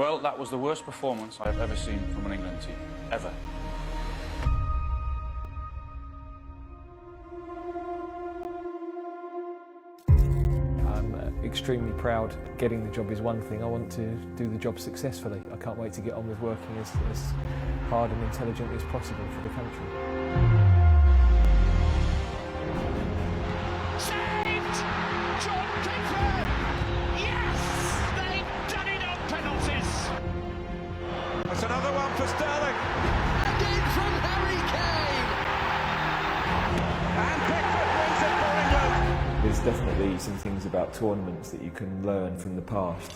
Well, that was the worst performance I've ever seen from an England team, ever. I'm extremely proud. Getting the job is one thing. I want to do the job successfully. I can't wait to get on with working as hard and intelligently as possible for the country. Saved! John Pickford! Yes! They've done it on penalties! That's another one for Sterling. Again from Harry Kane! And Pickford wins it for England. There's definitely some things about tournaments that you can learn from the past.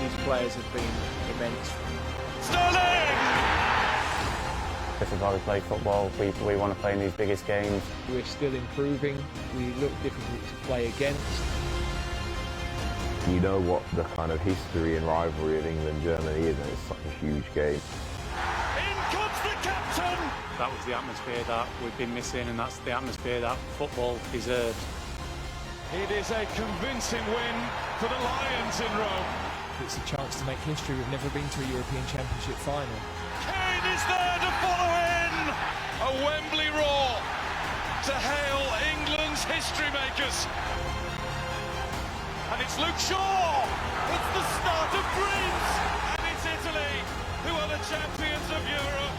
These players have been immense. Sterling! This is why we play football. We want to play in these biggest games. We're still improving. We look difficult to play against. You know what the kind of history and rivalry of England-Germany is, and it's such a huge game. In comes the captain! That was the atmosphere that we've been missing, and that's the atmosphere that football deserves. It is a convincing win for the Lions in Rome. It's a chance to make history. We've never been to a European Championship final. Kane is there to follow in! A Wembley roar to hail England's history makers. And it's Luke Shaw! It's the start of dreams! And it's Italy who are the champions of Europe!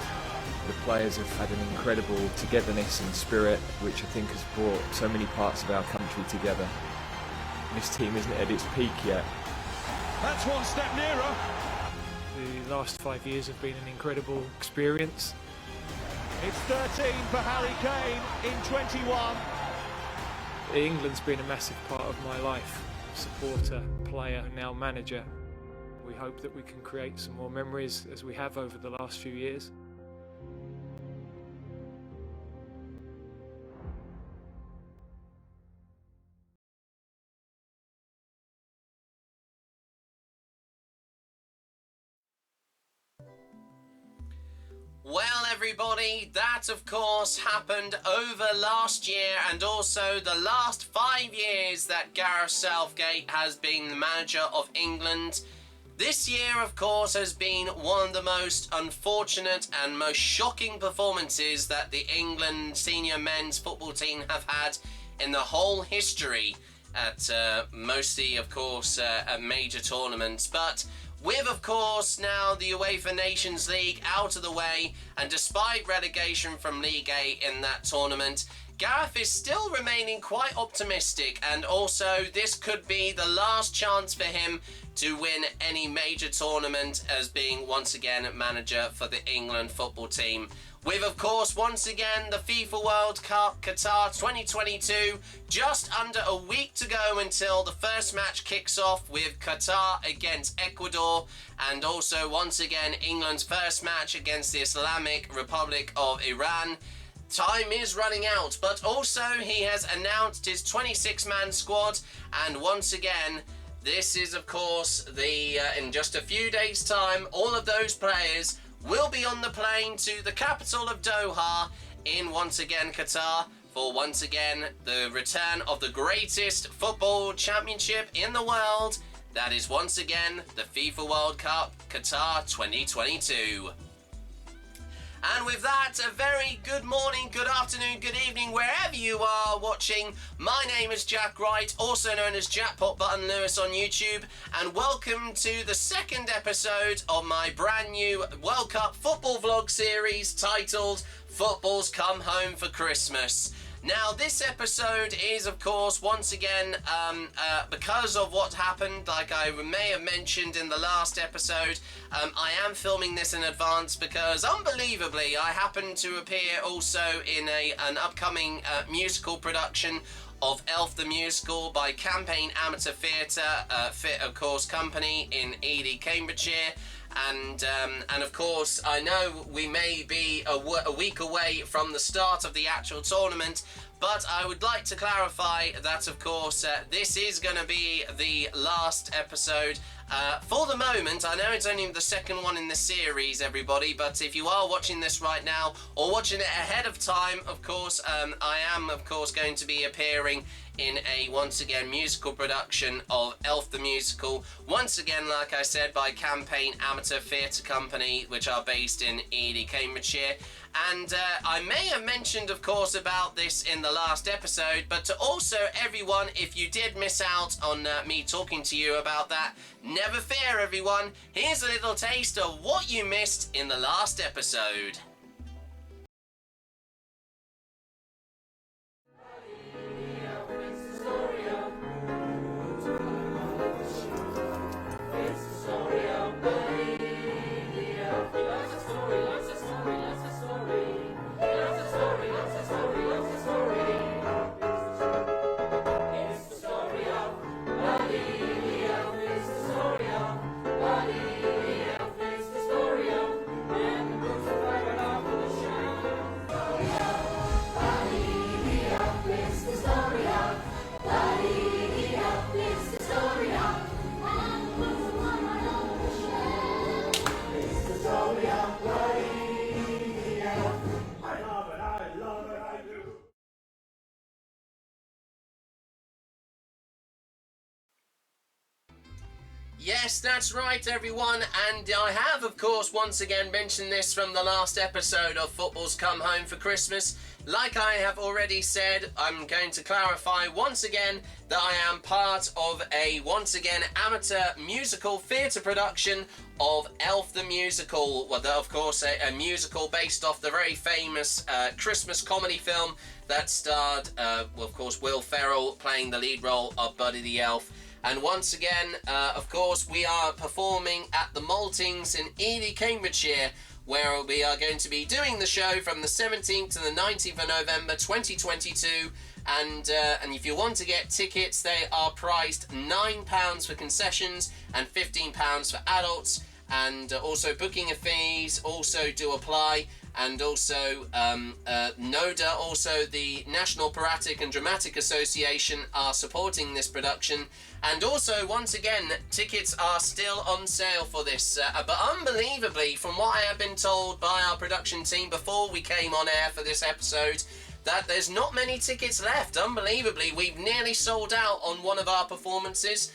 The players have had an incredible togetherness and spirit, which I think has brought so many parts of our country together. This team isn't at its peak yet. That's one step nearer. The last 5 years have been an incredible experience. It's 13 for Harry Kane in 21. England's been a massive part of my life. Supporter, player, now manager. We hope that we can create some more memories as we have over the last few years. Well, everybody, that of course happened over last year and also the last 5 years that Gareth Southgate has been the manager of England. This year, of course, has been one of the most unfortunate and most shocking performances that the England senior men's football team have had in the whole history at mostly, of course, major tournaments. But with, of course, now the UEFA Nations League out of the way, and despite relegation from League A in that tournament, Gareth is still remaining quite optimistic, and also this could be the last chance for him to win any major tournament as being once again manager for the England football team. With, of course, once again, the FIFA World Cup Qatar 2022, just under a week to go until the first match kicks off with Qatar against Ecuador, and also, once again, England's first match against the Islamic Republic of Iran. Time is running out, but also he has announced his 26-man squad, and once again, this is, of course, in just a few days' time, all of those players will be on the plane to the capital of Doha in, once again, Qatar for, once again, the return of the greatest football championship in the world. That is, once again, the FIFA World Cup Qatar 2022. And with that, a very good morning, good afternoon, good evening, wherever you are watching. My name is Jack Wright, also known as Jackpot Button Lewis on YouTube, and welcome to the second episode of my brand new World Cup football vlog series titled Football's Come Home for Christmas. Now, this episode is, of course, once again, because of what happened, like I may have mentioned in the last episode, I am filming this in advance because, unbelievably, I happen to appear also in an upcoming musical production of Elf the Musical by Campaign Amateur Theatre, Fit, of course, company in Ely, Cambridgeshire. And of course, I know we may be a week away from the start of the actual tournament, but I would like to clarify that, of course, this is going to be the last episode for the moment. I know it's only the second one in the series, everybody, but if you are watching this right now or watching it ahead of time, of course, I am, of course, going to be appearing in a, once again, musical production of Elf the Musical, once again, like I said, by Campaign Amateur Theatre Company, which are based in Ely, Cambridgeshire. And I may have mentioned, of course, about this in the last episode, but to also everyone, if you did miss out on me talking to you about that, never fear, everyone. Here's a little taste of what you missed in the last episode. Yes, that's right, everyone, and I have, of course, once again mentioned this from the last episode of Football's Come Home for Christmas. Like I have already said, I'm going to clarify once again that I am part of a, once again, amateur musical theatre production of Elf the Musical. Well, of course, a musical based off the very famous Christmas comedy film that starred, of course, Will Ferrell playing the lead role of Buddy the Elf. And once again, of course, we are performing at the Maltings in Ely, Cambridgeshire, where we are going to be doing the show from the 17th to the 19th of November 2022. And if you want to get tickets, they are priced £9 for concessions and £15 for adults. And also booking fees also do apply. And also NODA, also the National Operatic and Dramatic Association, are supporting this production. And also, once again, tickets are still on sale for this. But unbelievably, from what I have been told by our production team before we came on air for this episode, that there's not many tickets left. Unbelievably, we've nearly sold out on one of our performances.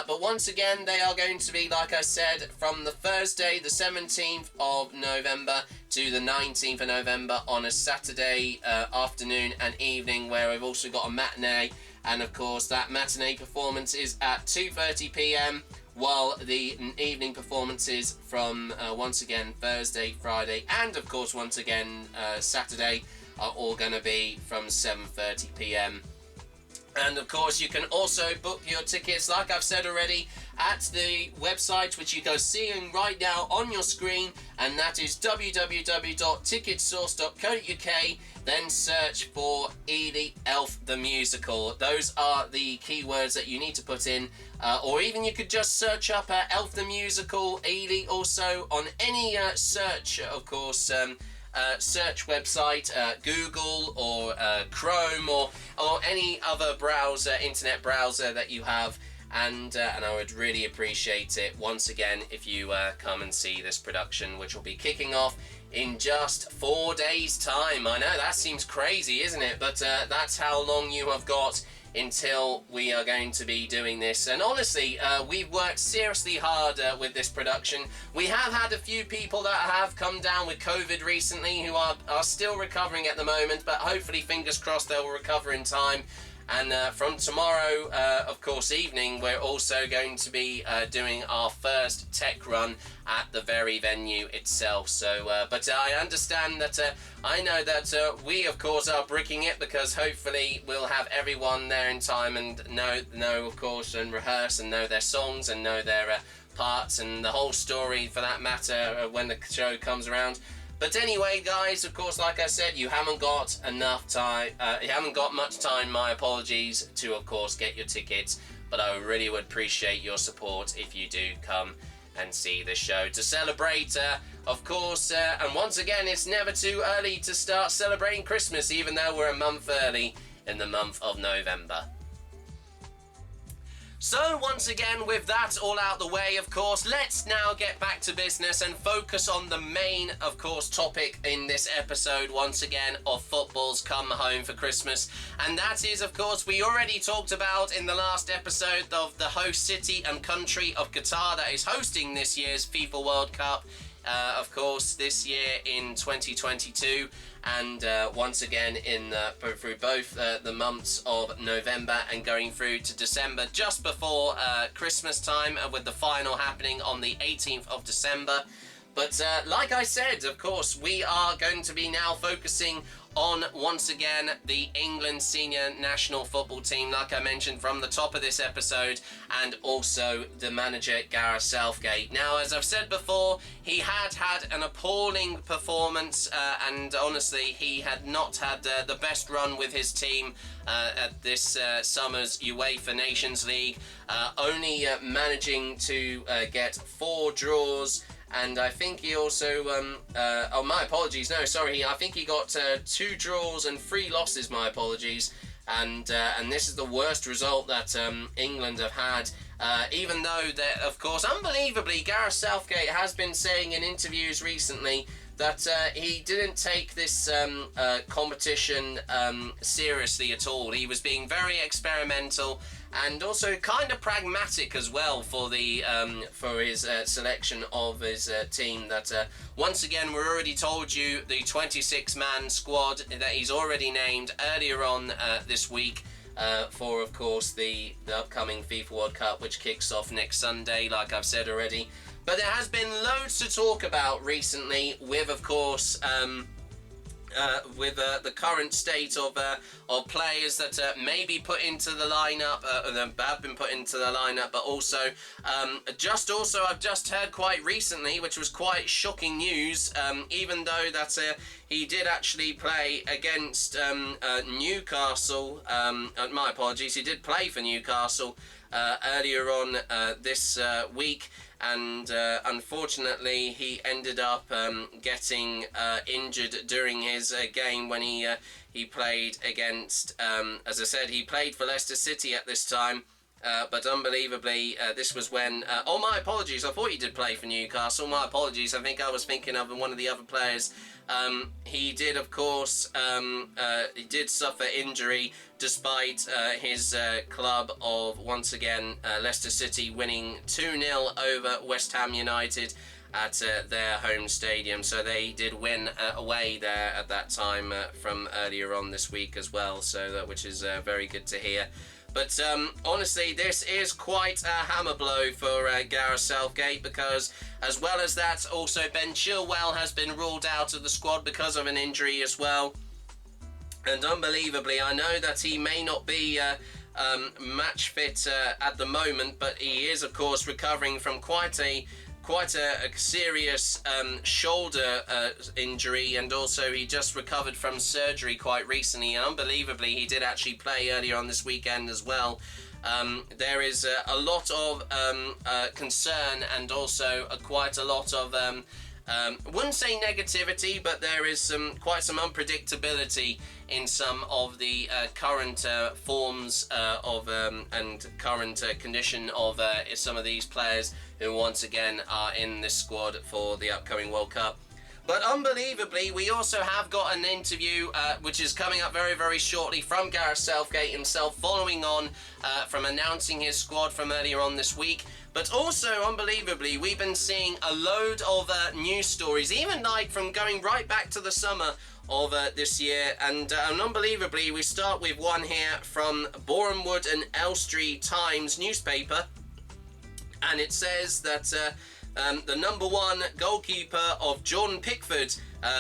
But once again, they are going to be, like I said, from the Thursday, the 17th of November to the 19th of November on a Saturday afternoon and evening, where we've also got a matinee. And of course, that matinee performance is at 2:30 p.m, while the evening performances from, once again, Thursday, Friday, and of course, once again, Saturday, are all going to be from 7:30 p.m. And of course, you can also book your tickets, like I've said already, at the website, which you can see right now on your screen, and that is www.ticketsource.co.uk. Then search for Ely Elf the Musical. Those are the keywords that you need to put in, or even you could just search up Elf the Musical Ely also on any search, of course, search website, Google or Chrome or any other browser, internet browser that you have, and I would really appreciate it once again if you come and see this production, which will be kicking off in just 4 days' time. I know that seems crazy, isn't it? But that's how long you have got until we are going to be doing this. And honestly, we've worked seriously hard with this production. We have had a few people that have come down with COVID recently who are still recovering at the moment, but hopefully, fingers crossed, they'll recover in time. And from tomorrow, of course, evening, we're also going to be doing our first tech run at the very venue itself. So, but I understand that, I know that we, of course, are bricking it, because hopefully we'll have everyone there in time and know, of course, and rehearse and know their songs and know their parts and the whole story, for that matter, when the show comes around. But anyway, guys, of course, like I said, you haven't got enough time, you haven't got much time, my apologies, to, of course, get your tickets. But I really would appreciate your support if you do come and see the show to celebrate, of course. And once again, it's never too early to start celebrating Christmas, even though we're a month early in the month of November. So once again, with that all out the way, of course, let's now get back to business and focus on the main, of course, topic in this episode, once again, of football's come home for Christmas. And that is, of course, we already talked about in the last episode of the host city and country of Qatar that is hosting this year's FIFA World Cup. Of course, this year in 2022, and once again through both the months of November and going through to December, just before Christmas time, with the final happening on the 18th of December. But like I said, of course, we are going to be now focusing on, once again, the England senior national football team, like I mentioned from the top of this episode, and also the manager, Gareth Southgate. Now, as I've said before, he had an appalling performance, and honestly, he had not had the best run with his team at this summer's UEFA Nations League, only managing to get 4 draws. And I think he also, oh, my apologies, no, sorry, I think he got 2 draws and 3 losses, my apologies. And this is the worst result that England have had, even though, that, of course, unbelievably, Gareth Southgate has been saying in interviews recently that he didn't take this competition seriously at all. He was being very experimental and also kind of pragmatic as well for the for his selection of his team. That once again, we're already told you the 26-man squad that he's already named earlier on this week for, of course, the upcoming FIFA World Cup, which kicks off next Sunday, like I've said already. But there has been loads to talk about recently with, of course, with the current state of players that may be put into the lineup, have been put into the lineup, but also, I've just heard quite recently, which was quite shocking news, even though that he did actually play against Newcastle, my apologies, he did play for Newcastle earlier on this week. And unfortunately, he ended up getting injured during his game when he played against, as I said, he played for Leicester City at this time. But unbelievably, this was when... oh, my apologies, I thought he did play for Newcastle. My apologies, I think I was thinking of one of the other players. He did, of course, he did suffer injury despite his club of, once again, Leicester City winning 2-0 over West Ham United at their home stadium. So they did win away there at that time from earlier on this week as well, so which is very good to hear. But honestly, this is quite a hammer blow for Gareth Southgate, because as well as that, also Ben Chilwell has been ruled out of the squad because of an injury as well. And unbelievably, I know that he may not be match fit at the moment, but he is, of course, recovering from quite a serious shoulder injury, and also he just recovered from surgery quite recently, and unbelievably he did actually play earlier on this weekend as well. There is a lot of concern, and also quite a lot of wouldn't say negativity, but there is quite some unpredictability in some of the current forms of and current condition of some of these players who once again are in this squad for the upcoming World Cup. But unbelievably, we also have got an interview which is coming up very, very shortly from Gareth Southgate himself, following on from announcing his squad from earlier on this week. But also, unbelievably, we've been seeing a load of news stories, even like from going right back to the summer of this year. And unbelievably, we start with one here from Bournemouth and Elstree Times newspaper. And it says that the number 1 goalkeeper of Jordan Pickford,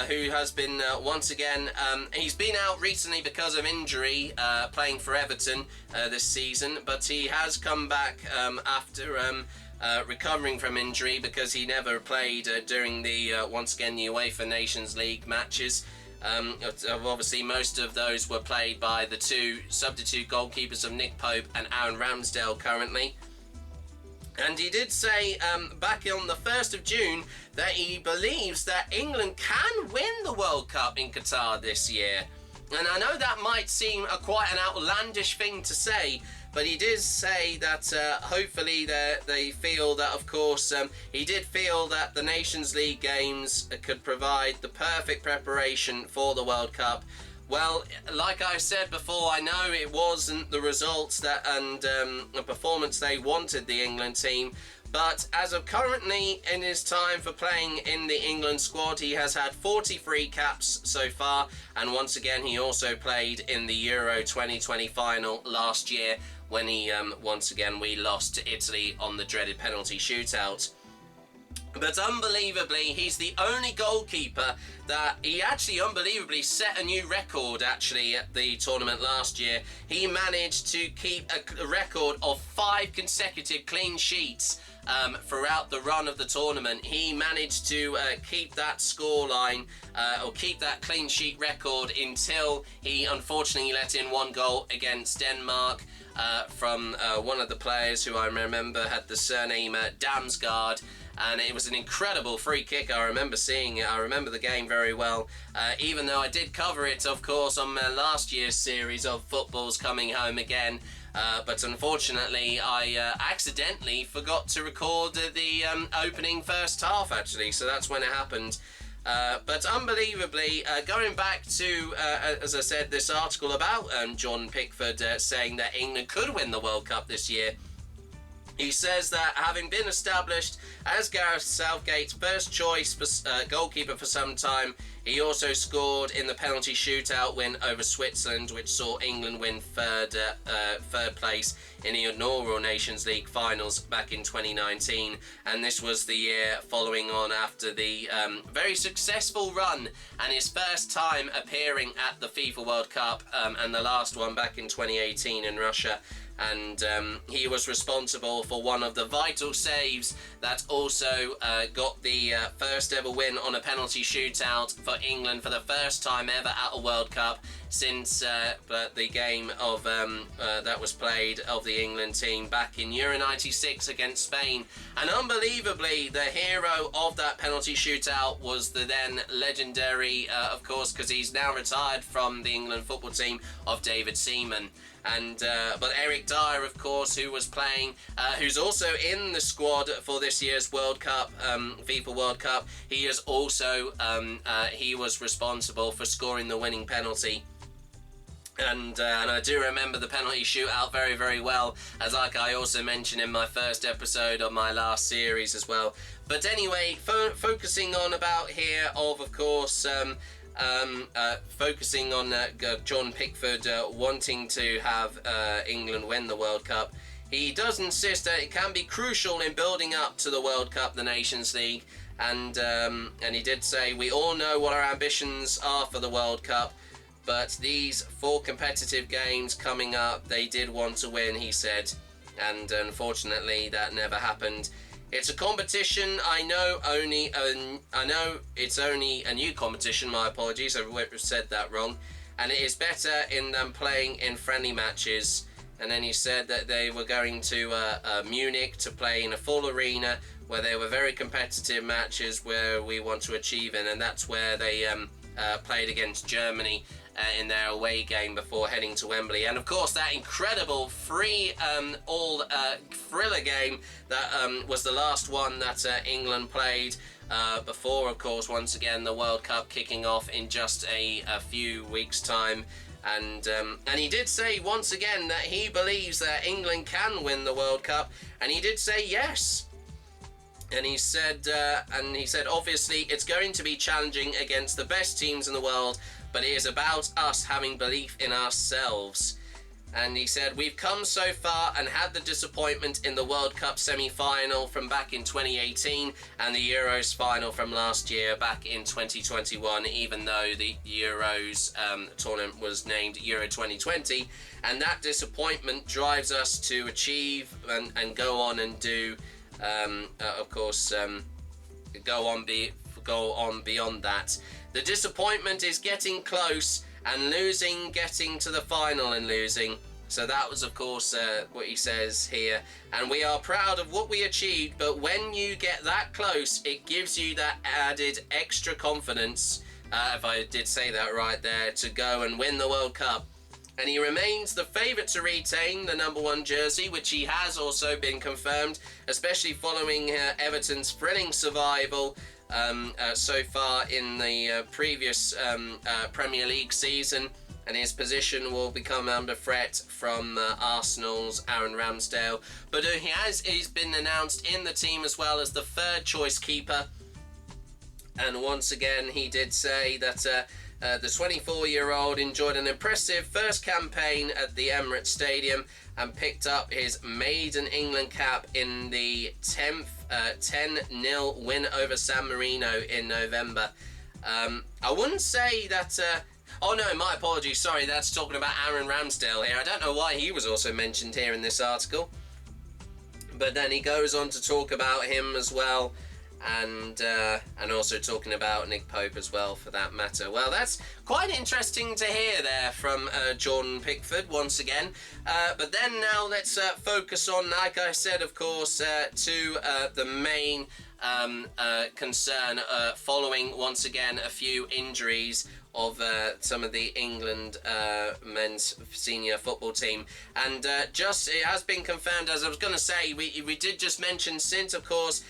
who has been once again, he's been out recently because of injury, playing for Everton this season, but he has come back after recovering from injury, because he never played during the once again the UEFA Nations League matches. Obviously, most of those were played by the 2 substitute goalkeepers of Nick Pope and Aaron Ramsdale currently. And he did say back on the 1st of June that he believes that England can win the World Cup in Qatar this year. And I know that might seem quite an outlandish thing to say, but he did say that hopefully they feel that, of course, he did feel that the Nations League games could provide the perfect preparation for the World Cup. Well, like I said before, I know it wasn't the results that and the performance they wanted, the England team, but as of currently in his time for playing in the England squad, he has had 43 caps so far, and once again he also played in the Euro 2020 final last year when he once again we lost to Italy on the dreaded penalty shootout. But unbelievably, he's the only goalkeeper that he actually unbelievably set a new record actually at the tournament last year. He managed to keep a record of 5 consecutive clean sheets throughout the run of the tournament. He managed to keep that scoreline or keep that clean sheet record until he unfortunately let in 1 goal against Denmark from one of the players who I remember had the surname Damsgaard. And it was an incredible free kick. I remember seeing it. I remember the game very well. Even though I did cover it, of course, on last year's series of Football's Coming Home Again. But unfortunately, I accidentally forgot to record the opening first half, actually. So that's when it happened. But unbelievably, going back to, as I said, this article about John Pickford saying that England could win the World Cup this year. He says that having been established as Gareth Southgate's first choice goalkeeper for some time, he also scored in the penalty shootout win over Switzerland, which saw England win third place in the inaugural Nations League finals back in 2019. And this was the year following on after the very successful run and his first time appearing at the FIFA World Cup and the last one back in 2018 in Russia. And he was responsible for one of the vital saves that also got the first ever win on a penalty shootout for England for the first time ever at a World Cup since the game of that was played of the England team back in Euro 96 against Spain. And unbelievably, the hero of that penalty shootout was the then legendary, of course, because he's now retired from the England football team, of David Seaman. And but Eric Dyer, of course, who was playing, who's also in the squad for this year's World Cup, FIFA World Cup. He is also he was responsible for scoring the winning penalty. And I do remember the penalty shootout very, very well, as like I also mentioned in my first episode of my last series as well. But anyway, focusing on about here of course. Focusing on John Pickford wanting to have England win the World Cup, he does insist that it can be crucial in building up to the World Cup, the Nations League, and he did say, we all know what our ambitions are for the World Cup, but these 4 competitive games coming up, they did want to win, he said, and unfortunately that never happened. It's a competition. I know it's only a new competition. My apologies, I said that wrong. And it is better than playing in friendly matches. And then he said that they were going to Munich to play in a full arena where there were very competitive matches where we want to achieve in, and that's where they played against Germany in their away game before heading to Wembley. And of course that incredible thriller game that was the last one that England played before, of course, once again the World Cup kicking off in just a few weeks' time. And he did say once again that he believes that England can win the World Cup, and he did say yes. And he said obviously it's going to be challenging against the best teams in the world, but it is about us having belief in ourselves. And he said, we've come so far and had the disappointment in the World Cup semi-final from back in 2018 and the Euros final from last year back in 2021, even though the Euros tournament was named Euro 2020. And that disappointment drives us to achieve and go on and do, of course, go on beyond that. The disappointment is getting close and losing, getting to the final and losing. So that was, of course, what he says here. And we are proud of what we achieved, but when you get that close, it gives you that added extra confidence, if I did say that right there, to go and win the World Cup. and he remains the favourite to retain the number 1 jersey, which he has also been confirmed, especially following Everton's thrilling survival so far in the previous Premier League season, and his position will become under threat from Arsenal's Aaron Ramsdale. But he's been announced in the team as well as the 3rd choice keeper, and once again he did say that the 24-year-old enjoyed an impressive first campaign at the Emirates Stadium and picked up his maiden England cap in the 10th 10-0 win over San Marino in November. I wouldn't say that... oh no, my apologies, sorry, that's talking about Aaron Ramsdale here. I don't know why he was also mentioned here in this article. But then he goes on to talk about him as well, and also talking about Nick Pope as well, for that matter. Well, that's quite interesting to hear there from Jordan Pickford once again. But then now let's focus on, like I said, of course, to the main concern following once again a few injuries of some of the England men's senior football team. And just, it has been confirmed, as I was going to say, we did just mention, since, of course,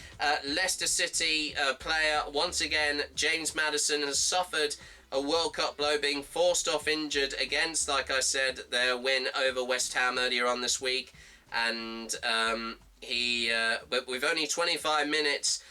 Leicester City player, once again, James Maddison, has suffered a World Cup blow, being forced off injured against, like I said, their win over West Ham earlier on this week. And but with only 25 minutes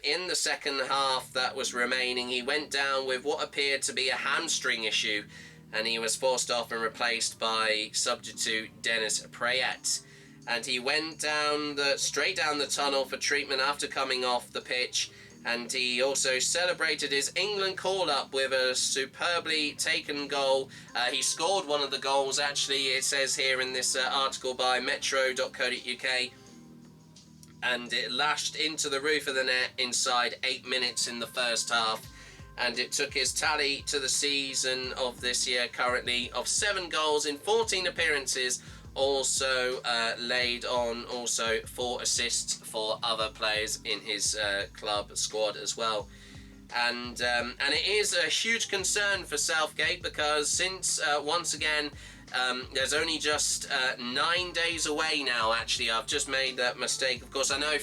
in the second half that was remaining, he went down with what appeared to be a hamstring issue, and he was forced off and replaced by substitute Dennis Prayet. And he went down straight down the tunnel for treatment after coming off the pitch, and he also celebrated his England call-up with a superbly taken goal. He scored one of the goals, actually, it says here in this article by metro.co.uk, and it lashed into the roof of the net inside 8 minutes in the first half, and it took his tally to the season of this year currently of 7 goals in 14 appearances, also laid on also 4 assists for other players in his club squad as well. And it is a huge concern for Southgate, because since once again there's only just 9 days away now. Actually, I've just made that mistake. Of course, I know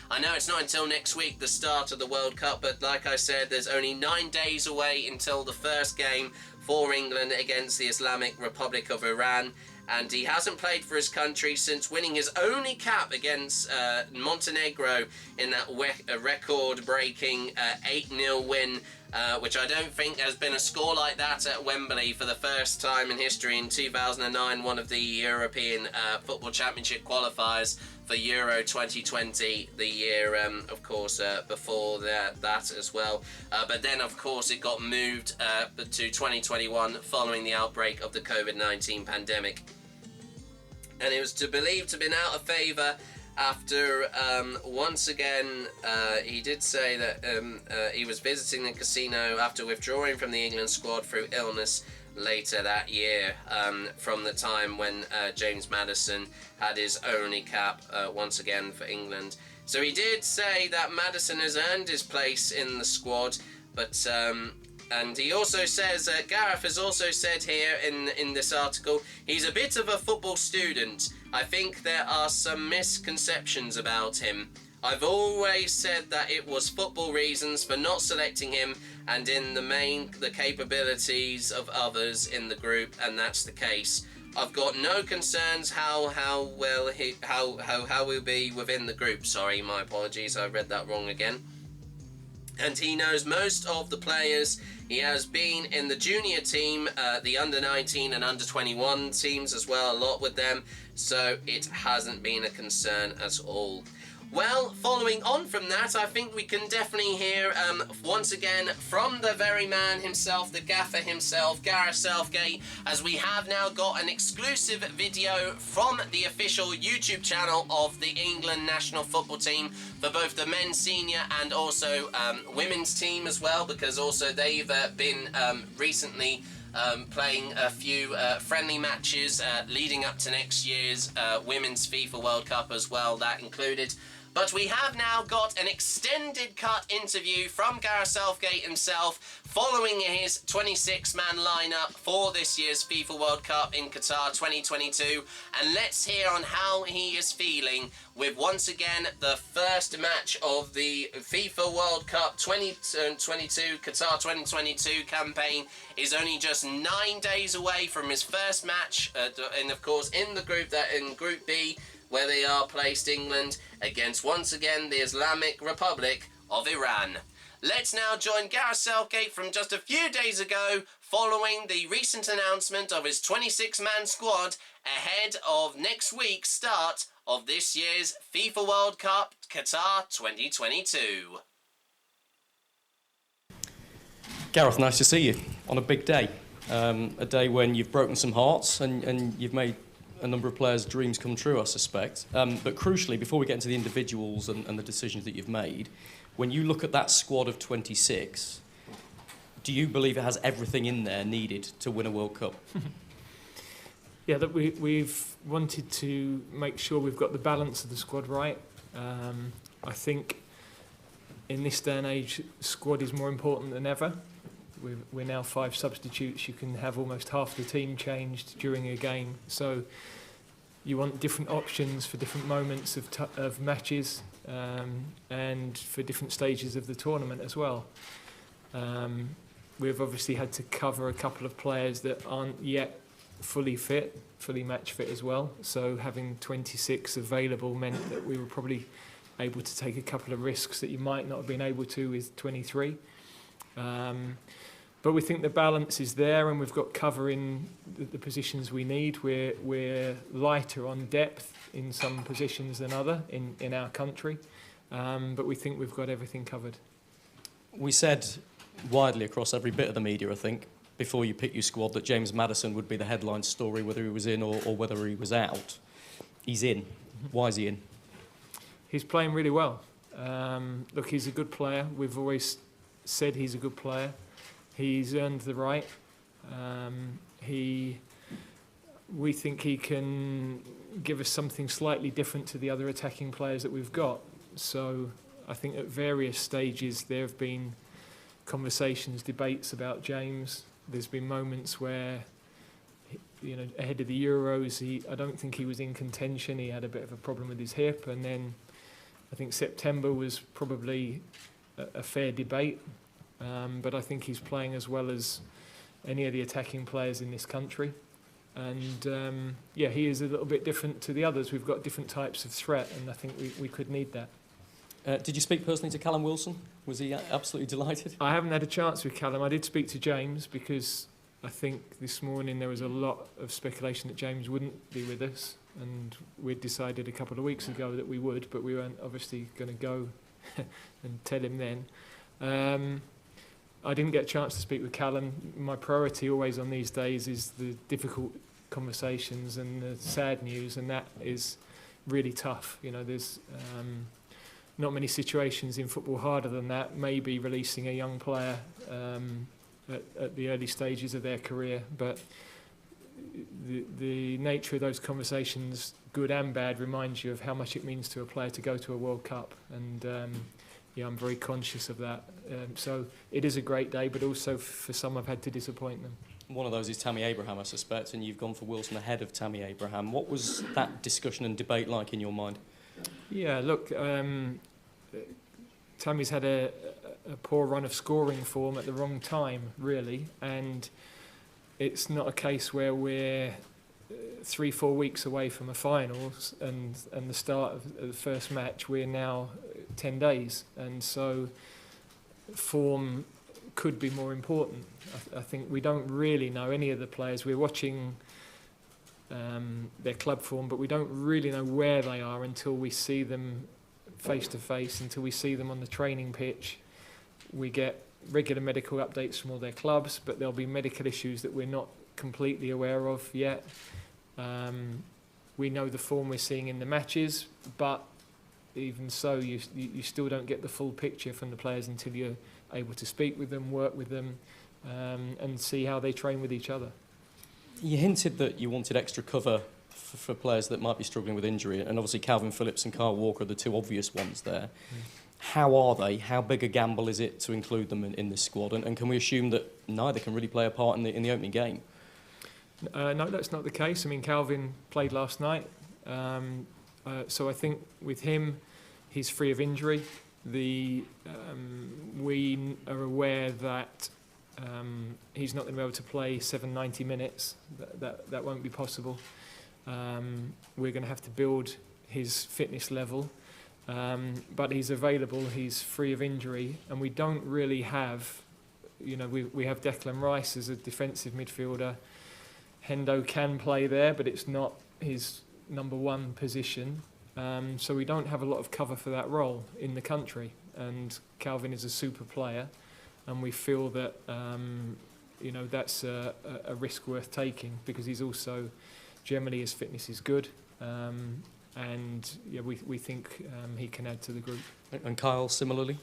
I know it's not until next week, the start of the World Cup, but like I said, there's only 9 days away until the first game for England against the Islamic Republic of Iran. And he hasn't played for his country since winning his only cap against Montenegro in that record-breaking 8-0 win, which I don't think has been a score like that at Wembley for the first time in history in 2009, one of the European Football Championship qualifiers for Euro 2020, the year, of course, before that as well. But then, of course, it got moved to 2021 following the outbreak of the COVID-19 pandemic. And it was believed to have been out of favour after, once again, he did say that he was visiting the casino after withdrawing from the England squad through illness later that year, from the time when James Maddison had his only cap once again for England. So he did say that Maddison has earned his place in the squad, but... and he also says, Gareth has also said here in this article, he's a bit of a football student. I think there are some misconceptions about him. I've always said that it was football reasons for not selecting him, and in the main, the capabilities of others in the group, and that's the case. I've got no concerns how he'll be within the group. Sorry, my apologies, I read that wrong again. And he knows most of the players. He has been in the junior team, the under-19 and under-21 teams as well, a lot with them, so it hasn't been a concern at all. Well, following on from that, I think we can definitely hear, once again, from the very man himself, the gaffer himself, Gareth Southgate, as we have now got an exclusive video from the official YouTube channel of the England national football team for both the men's senior and also women's team as well, because also they've been recently playing a few friendly matches leading up to next year's Women's FIFA World Cup as well, that included. But we have now got an extended cut interview from Gareth Southgate himself following his 26-man lineup for this year's FIFA World Cup in Qatar 2022. And let's hear on how he is feeling with, once again, the first match of the FIFA World Cup 2022, Qatar 2022 campaign is only just 9 days away from his first match, and of course in the group, in Group B, where they are placed, England, against once again the Islamic Republic of Iran. Let's now join Gareth Southgate from just a few days ago following the recent announcement of his 26-man squad ahead of next week's start of this year's FIFA World Cup Qatar 2022. Gareth, nice to see you on a big day. A day when you've broken some hearts and you've made a number of players' dreams come true, I suspect. But crucially, before we get into the individuals and the decisions that you've made, when you look at that squad of 26, do you believe it has everything in there needed to win a World Cup? Yeah, that we've wanted to make sure we've got the balance of the squad right. I think in this day and age, squad is more important than ever. We're now 5 substitutes. You can have almost half the team changed during a game. So you want different options for different moments of matches and for different stages of the tournament as well. We've obviously had to cover a couple of players that aren't yet fully match fit as well. So having 26 available meant that we were probably able to take a couple of risks that you might not have been able to with 23. But we think the balance is there, and we've got cover in the positions we need. We're lighter on depth in some positions than other in our country, but we think we've got everything covered. We said widely across every bit of the media, I think, before you picked your squad, that James Maddison would be the headline story, whether he was in or whether he was out. He's in. Why is he in? He's playing really well. Look, he's a good player. We've always said he's a good player. He's earned the right. We think he can give us something slightly different to the other attacking players that we've got. So I think at various stages there have been conversations, debates about James. There's been moments where, ahead of the Euros, I don't think he was in contention. He had a bit of a problem with his hip, and then I think September was probably a fair debate. But I think he's playing as well as any of the attacking players in this country. And he is a little bit different to the others. We've got different types of threat, and I think we could need that. Did you speak personally to Callum Wilson? Was he absolutely delighted? I haven't had a chance with Callum. I did speak to James because I think this morning there was a lot of speculation that James wouldn't be with us, and we'd decided a couple of weeks ago that we would, but we weren't obviously going to go and tell him then. I didn't get a chance to speak with Callum. My priority always on these days is the difficult conversations and the sad news, and that is really tough. There's not many situations in football harder than that. Maybe releasing a young player at the early stages of their career, but the nature of those conversations, good and bad, reminds you of how much it means to a player to go to a World Cup, and I'm very conscious of that. So it is a great day, but also for some I've had to disappoint them. One of those is Tammy Abraham, I suspect, and you've gone for Wilson ahead of Tammy Abraham. What was that discussion and debate like in your mind? Yeah, look, Tammy's had a poor run of scoring form at the wrong time, really, and it's not a case where we're 3-4 weeks away from a finals and the start of the first match. We're now 10 days, and so form could be more important. I think we don't really know any of the players. We're watching their club form, but we don't really know where they are until we see them face to face, until we see them on the training pitch. We get regular medical updates from all their clubs, but there'll be medical issues that we're not completely aware of yet. We know the form we're seeing in the matches, but even so, you still don't get the full picture from the players until you're able to speak with them, work with them, and see how they train with each other. You hinted that you wanted extra cover for players that might be struggling with injury, and obviously Calvin Phillips and Kyle Walker are the two obvious ones there. How are they? How big a gamble is it to include them in this squad? And can we assume that neither can really play a part in the opening game? No, that's not the case. I mean, Calvin played last night, so I think with him, he's free of injury. We are aware that he's not going to be able to play 90 minutes. That won't be possible. We're going to have to build his fitness level. But he's available, he's free of injury, and we don't really have, we have Declan Rice as a defensive midfielder. Hendo can play there, but it's not his number one position. So we don't have a lot of cover for that role in the country. And Calvin is a super player, and we feel that, that's a risk worth taking, because he's also, generally his fitness is good. And we think he can add to the group. And Kyle, similarly?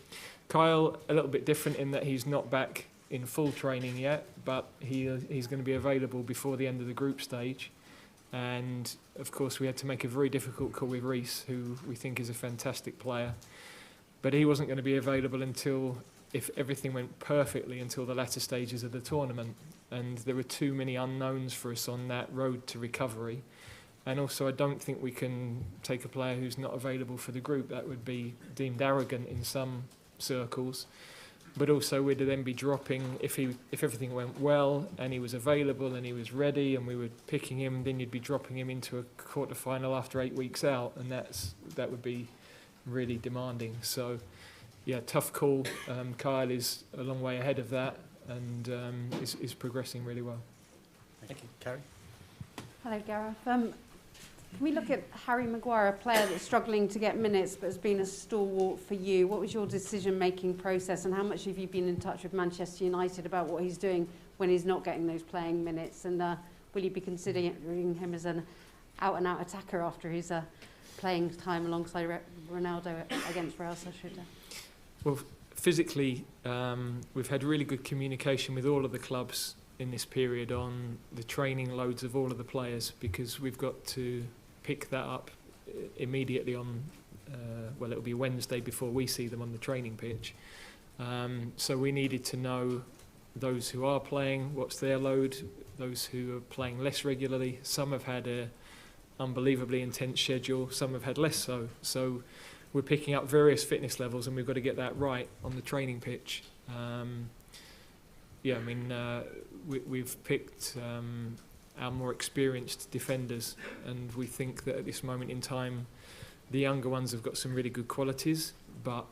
Kyle, a little bit different in that he's not back in full training yet, but he's going to be available before the end of the group stage. And of course, we had to make a very difficult call with Reece, who we think is a fantastic player. But he wasn't going to be available until, if everything went perfectly, until the latter stages of the tournament. And there were too many unknowns for us on that road to recovery. And also, I don't think we can take a player who's not available for the group. That would be deemed arrogant in some circles. But also, we'd then be dropping, if everything went well and he was available and he was ready and we were picking him, then you'd be dropping him into a quarter-final after 8 weeks out, and that would be really demanding. So, yeah, tough call. Kyle is a long way ahead of that and is progressing really well. Thank you. Carrie? Hello, Gareth. Can we look at Harry Maguire, a player that's struggling to get minutes but has been a stalwart for you? What was your decision-making process, and how much have you been in touch with Manchester United about what he's doing when he's not getting those playing minutes? And will you be considering him as an out-and-out attacker after his playing time alongside Ronaldo against Real Sociedad? Well, physically, we've had really good communication with all of the clubs in this period on the training loads of all of the players, because we've got to pick that up immediately on, it'll be Wednesday before we see them on the training pitch. So we needed to know those who are playing, what's their load, those who are playing less regularly. Some have had an unbelievably intense schedule, some have had less so. So we're picking up various fitness levels, and we've got to get that right on the training pitch. We've picked our more experienced defenders, and we think that at this moment in time the younger ones have got some really good qualities, but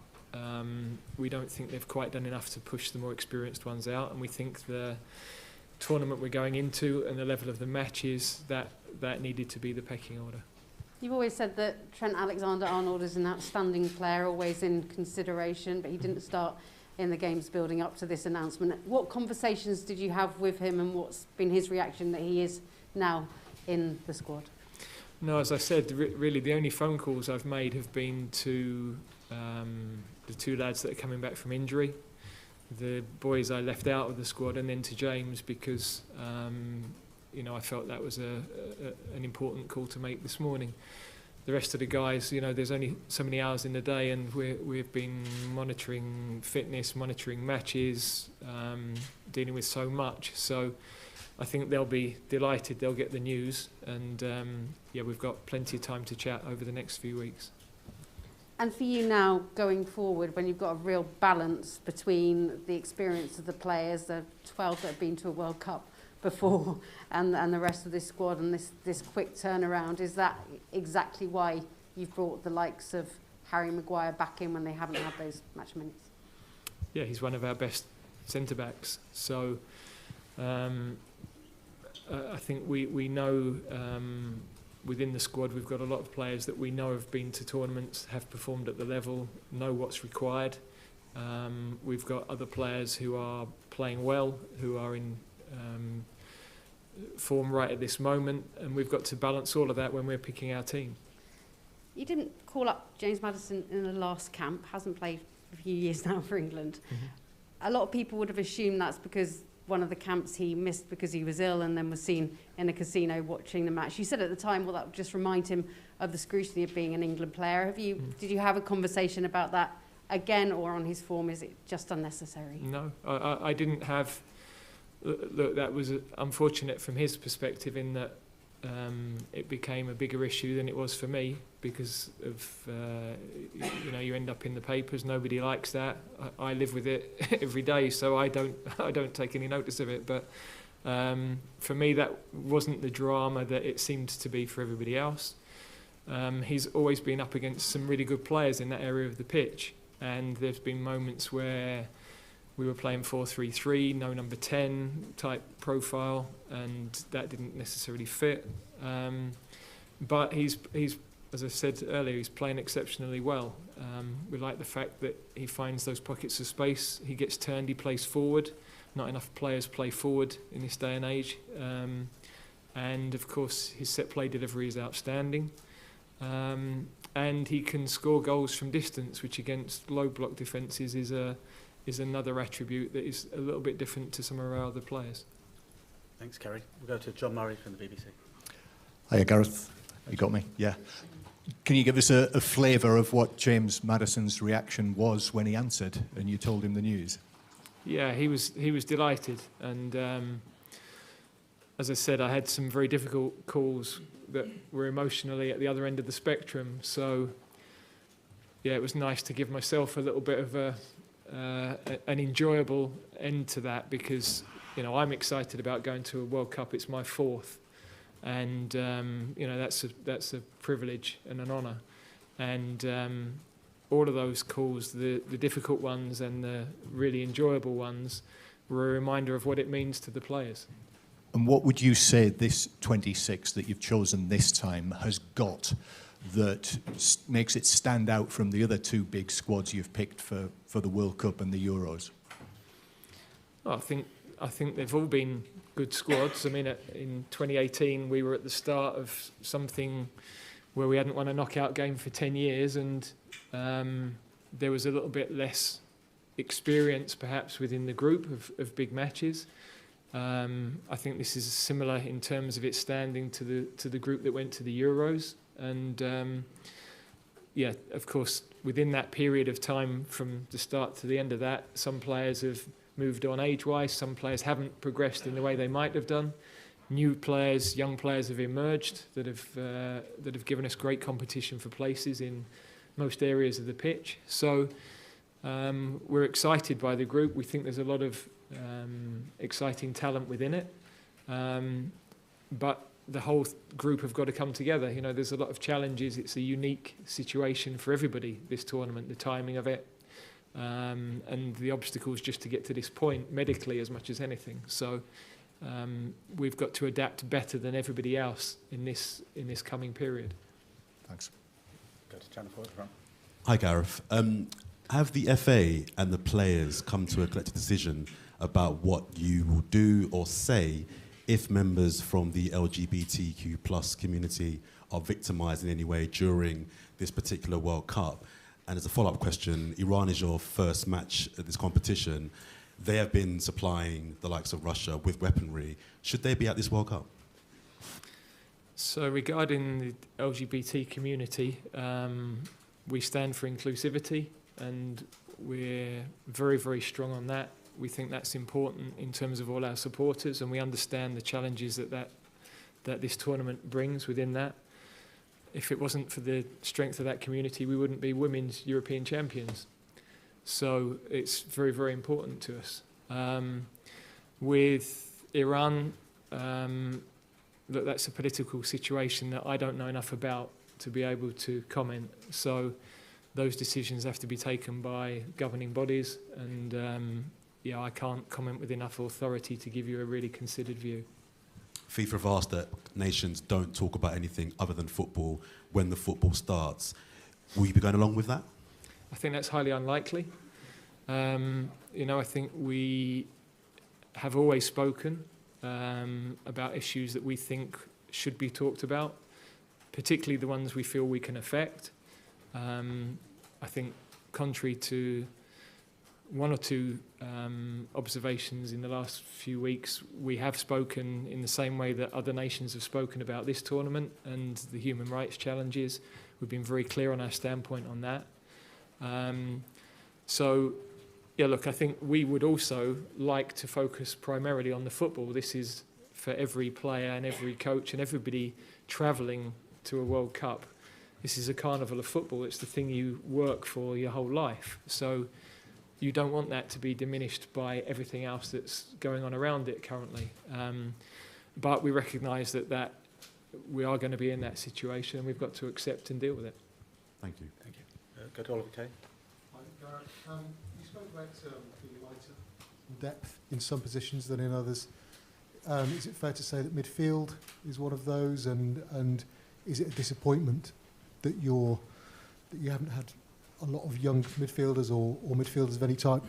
we don't think they've quite done enough to push the more experienced ones out, and we think the tournament we're going into and the level of the matches, that needed to be the pecking order. You've always said that Trent Alexander-Arnold is an outstanding player, always in consideration, but he didn't start in the games building up to this announcement. What conversations did you have with him, and what's been his reaction that he is now in the squad? No, as I said, really the only phone calls I've made have been to the two lads that are coming back from injury, the boys I left out of the squad, and then to James, because I felt that was an important call to make this morning. The rest of the guys, there's only so many hours in the day, and we've been monitoring fitness, monitoring matches, dealing with so much. So I think they'll be delighted, they'll get the news, and we've got plenty of time to chat over the next few weeks. And for you now, going forward, when you've got a real balance between the experience of the players, the 12 that have been to a World Cup before, and the rest of this squad, and this quick turnaround, is that exactly why you've brought the likes of Harry Maguire back in when they haven't had those match minutes? Yeah, he's one of our best centre-backs. So I think we know within the squad we've got a lot of players that we know have been to tournaments, have performed at the level, know what's required. We've got other players who are playing well, who are in form right at this moment, and we've got to balance all of that when we're picking our team. You didn't call up James Maddison in the last camp, hasn't played for a few years now for England. Mm-hmm. A lot of people would have assumed that's because one of the camps he missed because he was ill and then was seen in a casino watching the match. You said at the time, well, that would just remind him of the scrutiny of being an England player. Did you have a conversation about that again, or on his form, is it just unnecessary? No, I didn't have... Look, that was unfortunate from his perspective in that it became a bigger issue than it was for me because of, you end up in the papers, nobody likes that. I live with it every day, so I don't take any notice of it. But for me, that wasn't the drama that it seemed to be for everybody else. He's always been up against some really good players in that area of the pitch, and there's been moments where we were playing 4-3-3, no number 10 type profile, and that didn't necessarily fit. But he's, as I said earlier, he's playing exceptionally well. We like the fact that he finds those pockets of space. He gets turned, he plays forward. Not enough players play forward in this day and age. And of course, his set play delivery is outstanding. And he can score goals from distance, which against low block defences is another attribute that is a little bit different to some of our other players. Thanks, Kerry. We'll go to John Murray from the BBC. Hiya, Gareth. You got me? Yeah. Can you give us a flavour of what James Maddison's reaction was when he answered and you told him the news? Yeah, he was delighted, and as I said, I had some very difficult calls that were emotionally at the other end of the spectrum. So yeah, it was nice to give myself a little bit of an enjoyable end to that, because I'm excited about going to a World Cup. It's my 4th, and that's a privilege and an honour. And all of those calls, the difficult ones and the really enjoyable ones, were a reminder of what it means to the players. And what would you say this 26 that you've chosen this time has got that makes it stand out from the other 2 big squads you've picked for the World Cup and the Euros? I think they've all been good squads. I mean, in 2018 we were at the start of something where we hadn't won a knockout game for 10 years, and there was a little bit less experience perhaps within the group of big matches. I think this is similar in terms of its standing to the group that went to the Euros. And of course, within that period of time from the start to the end of that, some players have moved on age-wise, some players haven't progressed in the way they might have done. New players, young players have emerged that have given us great competition for places in most areas of the pitch. So we're excited by the group. We think there's a lot of exciting talent within it. But the whole group have got to come together. There's a lot of challenges. It's a unique situation for everybody, this tournament, the timing of it, and the obstacles just to get to this point, medically as much as anything. So we've got to adapt better than everybody else in this coming period. Thanks. Go to Channel 4 at the front. Hi, Gareth. Have the FA and the players come to a collective decision about what you will do or say if members from the LGBTQ plus community are victimised in any way during this particular World Cup? And as a follow-up question, Iran is your first match at this competition. They have been supplying the likes of Russia with weaponry. Should they be at this World Cup? So regarding the LGBT community, we stand for inclusivity, and we're very, very strong on that. We think that's important in terms of all our supporters, and we understand the challenges that this tournament brings within that. If it wasn't for the strength of that community, we wouldn't be women's European champions. So it's very, very important to us. With Iran, look, that's a political situation that I don't know enough about to be able to comment. So those decisions have to be taken by governing bodies, and I can't comment with enough authority to give you a really considered view. FIFA have asked that nations don't talk about anything other than football when the football starts. Will you be going along with that? I think that's highly unlikely. I think we have always spoken about issues that we think should be talked about, particularly the ones we feel we can affect. I think contrary to one or two observations in the last few weeks. We have spoken in the same way that other nations have spoken about this tournament and the human rights challenges. We've been very clear on our standpoint on that. So, yeah, look, I think we would also like to focus primarily on the football. This is for every player and every coach and everybody travelling to a World Cup. This is a carnival of football. It's the thing you work for your whole life. So you don't want that to be diminished by everything else that's going on around it currently. But we recognise that we are going to be in that situation and we've got to accept and deal with it. Thank you. Thank you. Go to Oliver Kay. Hi, Gareth. You spoke about being lighter in depth in some positions than in others. Is it fair to say that midfield is one of those, and is it a disappointment that you haven't had a lot of young midfielders or midfielders of any type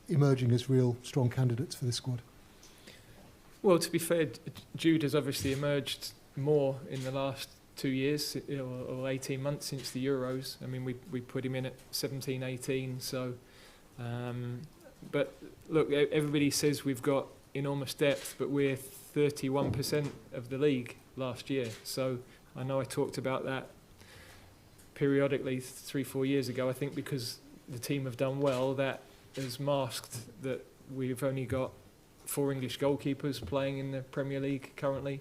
emerging as real strong candidates for this squad? Well, to be fair, Jude has obviously emerged more in the last 2 years or 18 months since the Euros. I mean, we put him in at 17, 18. So, but look, everybody says we've got enormous depth, but we're 31% of the league last year. So I know I talked about that periodically 3-4 years ago. I think because the team have done well, that has masked that we've only got 4 English goalkeepers playing in the Premier League currently.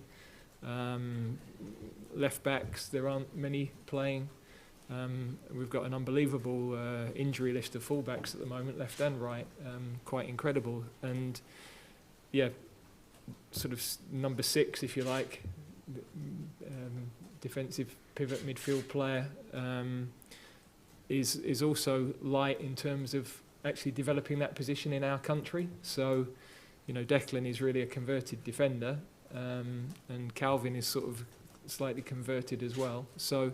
Left backs, there aren't many playing. We've got an unbelievable injury list of fullbacks at the moment, left and right, quite incredible. And yeah, sort of number 6, if you like, defensive pivot midfield player, is also light in terms of actually developing that position in our country. So, you know, Declan is really a converted defender, and Calvin is sort of slightly converted as well. So,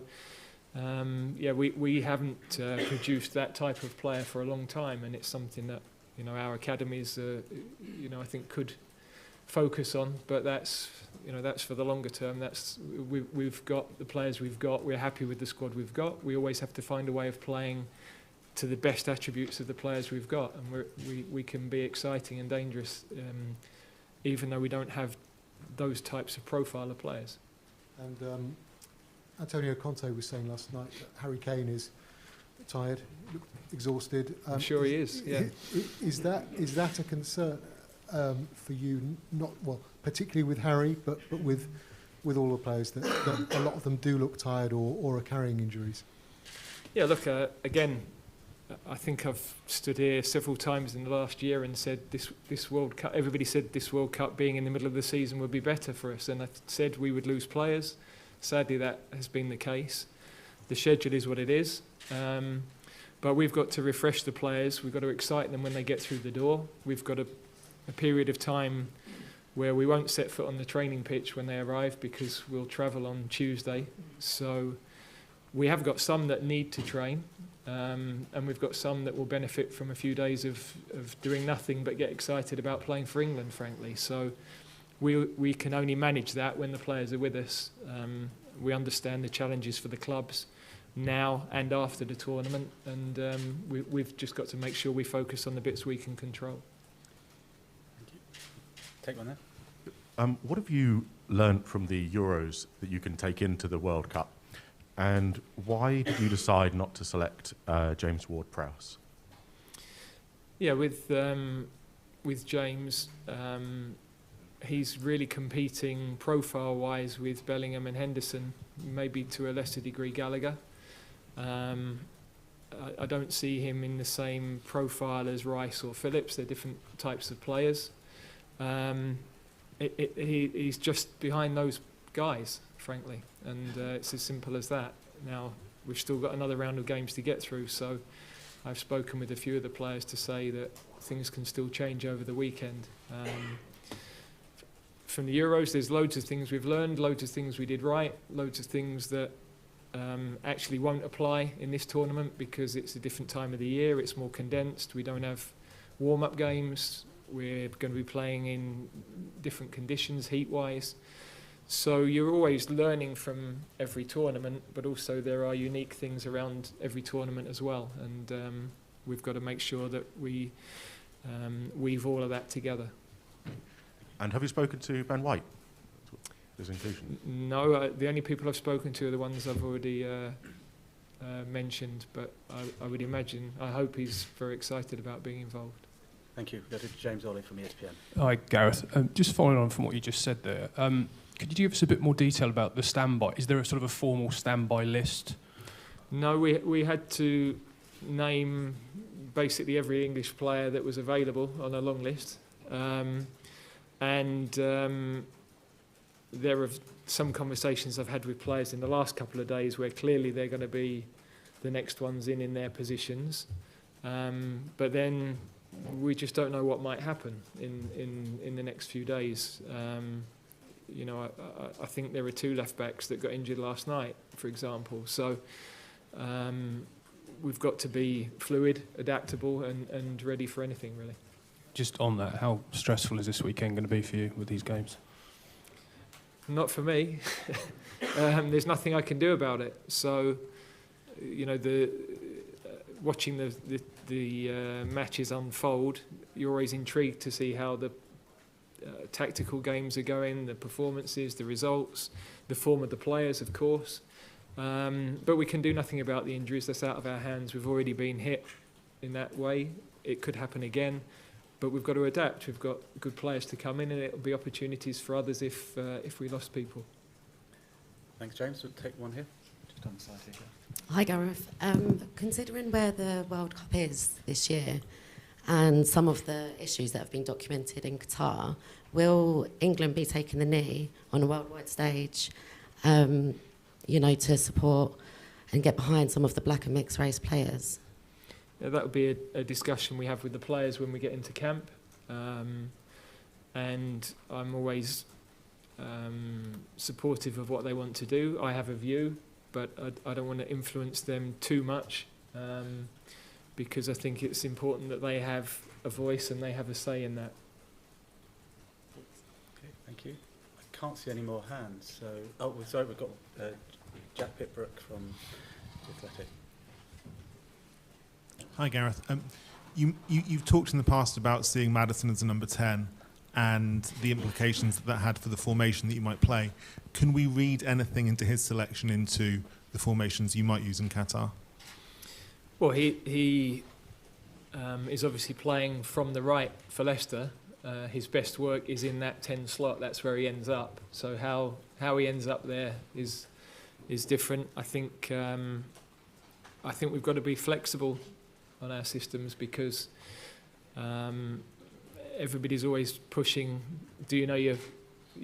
yeah, we haven't produced that type of player for a long time, and it's something that, you know, our academies, you know, I think could focus on. But that's, you know, that's for the longer term. That's we've got the players we've got. We're happy with the squad we've got. We always have to find a way of playing to the best attributes of the players we've got, and we can be exciting and dangerous, even though we don't have those types of profile of players. And Antonio Conte was saying last night that Harry Kane is tired, exhausted. I'm sure he is. Yeah. Is that a concern for you? Not well, particularly with Harry, but with all the players that a lot of them do look tired or are carrying injuries. Yeah. Look, again, I think I've stood here several times in the last year and said this World Cup. Everybody said this World Cup being in the middle of the season would be better for us, and I said we would lose players. Sadly, that has been the case. The schedule is what it is, but we've got to refresh the players. We've got to excite them when they get through the door. We've got a period of time where we won't set foot on the training pitch when they arrive because we'll travel on Tuesday. So we have got some that need to train, and we've got some that will benefit from a few days of doing nothing but get excited about playing for England, frankly. So we can only manage that when the players are with us. We understand the challenges for the clubs now and after the tournament, and we've just got to make sure we focus on the bits we can control. Thank you. Take one there. What have you learnt from the Euros that you can take into the World Cup? And why did you decide not to select James Ward-Prowse? Yeah, with James, he's really competing profile-wise with Bellingham and Henderson, maybe to a lesser degree Gallagher. I don't see him in the same profile as Rice or Phillips. They're different types of players. He's just behind those guys, frankly, and it's as simple as that. Now, we've still got another round of games to get through, so I've spoken with a few of the players to say that things can still change over the weekend. From the Euros, there's loads of things we've learned, loads of things we did right, loads of things that actually won't apply in this tournament because it's a different time of the year, it's more condensed, we don't have warm-up games, we're going to be playing in different conditions heat-wise. So you're always learning from every tournament, but also there are unique things around every tournament as well. And we've got to make sure that we weave all of that together. And have you spoken to Ben White? His inclusion? No, the only people I've spoken to are the ones I've already mentioned, but I would imagine, I hope he's very excited about being involved. Thank you. Go to James Ollie from ESPN. Hi, Gareth. Just following on from what you just said there, could you give us a bit more detail about the standby? Is there a sort of a formal standby list? No, we had to name basically every English player that was available on a long list. There are some conversations I've had with players in the last couple of days where clearly they're going to be the next ones in their positions. But then we just don't know what might happen in the next few days. I think there are 2 left-backs that got injured last night, for example. So we've got to be fluid, adaptable and ready for anything, really. Just on that, how stressful is this weekend going to be for you with these games? Not for me. There's nothing I can do about it. So, watching the matches unfold, you're always intrigued to see how the tactical games are going, the performances, the results, the form of the players, of course. But we can do nothing about the injuries. That's out of our hands. We've already been hit in that way. It could happen again. But we've got to adapt. We've got good players to come in, and it'll be opportunities for others if we lost people. Thanks, James. We'll take one here. Just on the side here. Hi, Gareth. Considering where the World Cup is this year and some of the issues that have been documented in Qatar, will England be taking the knee on a worldwide stage, to support and get behind some of the black and mixed race players? Yeah, that would be a discussion we have with the players when we get into camp. And I'm always supportive of what they want to do. I have a view, but I don't want to influence them too much because I think it's important that they have a voice and they have a say in that. Okay, thank you. I can't see any more hands. So, sorry, we've got Jack Pitbrook from The Athletic. Hi, Gareth. You've talked in the past about seeing Maddison as a number 10 and the implications that had for the formation that you might play. Can we read anything into his selection into the formations you might use in Qatar? Well, he is obviously playing from the right for Leicester. His best work is in that 10 slot. That's where he ends up. So how he ends up there is different. I think we've got to be flexible on our systems because everybody's always pushing, do you know your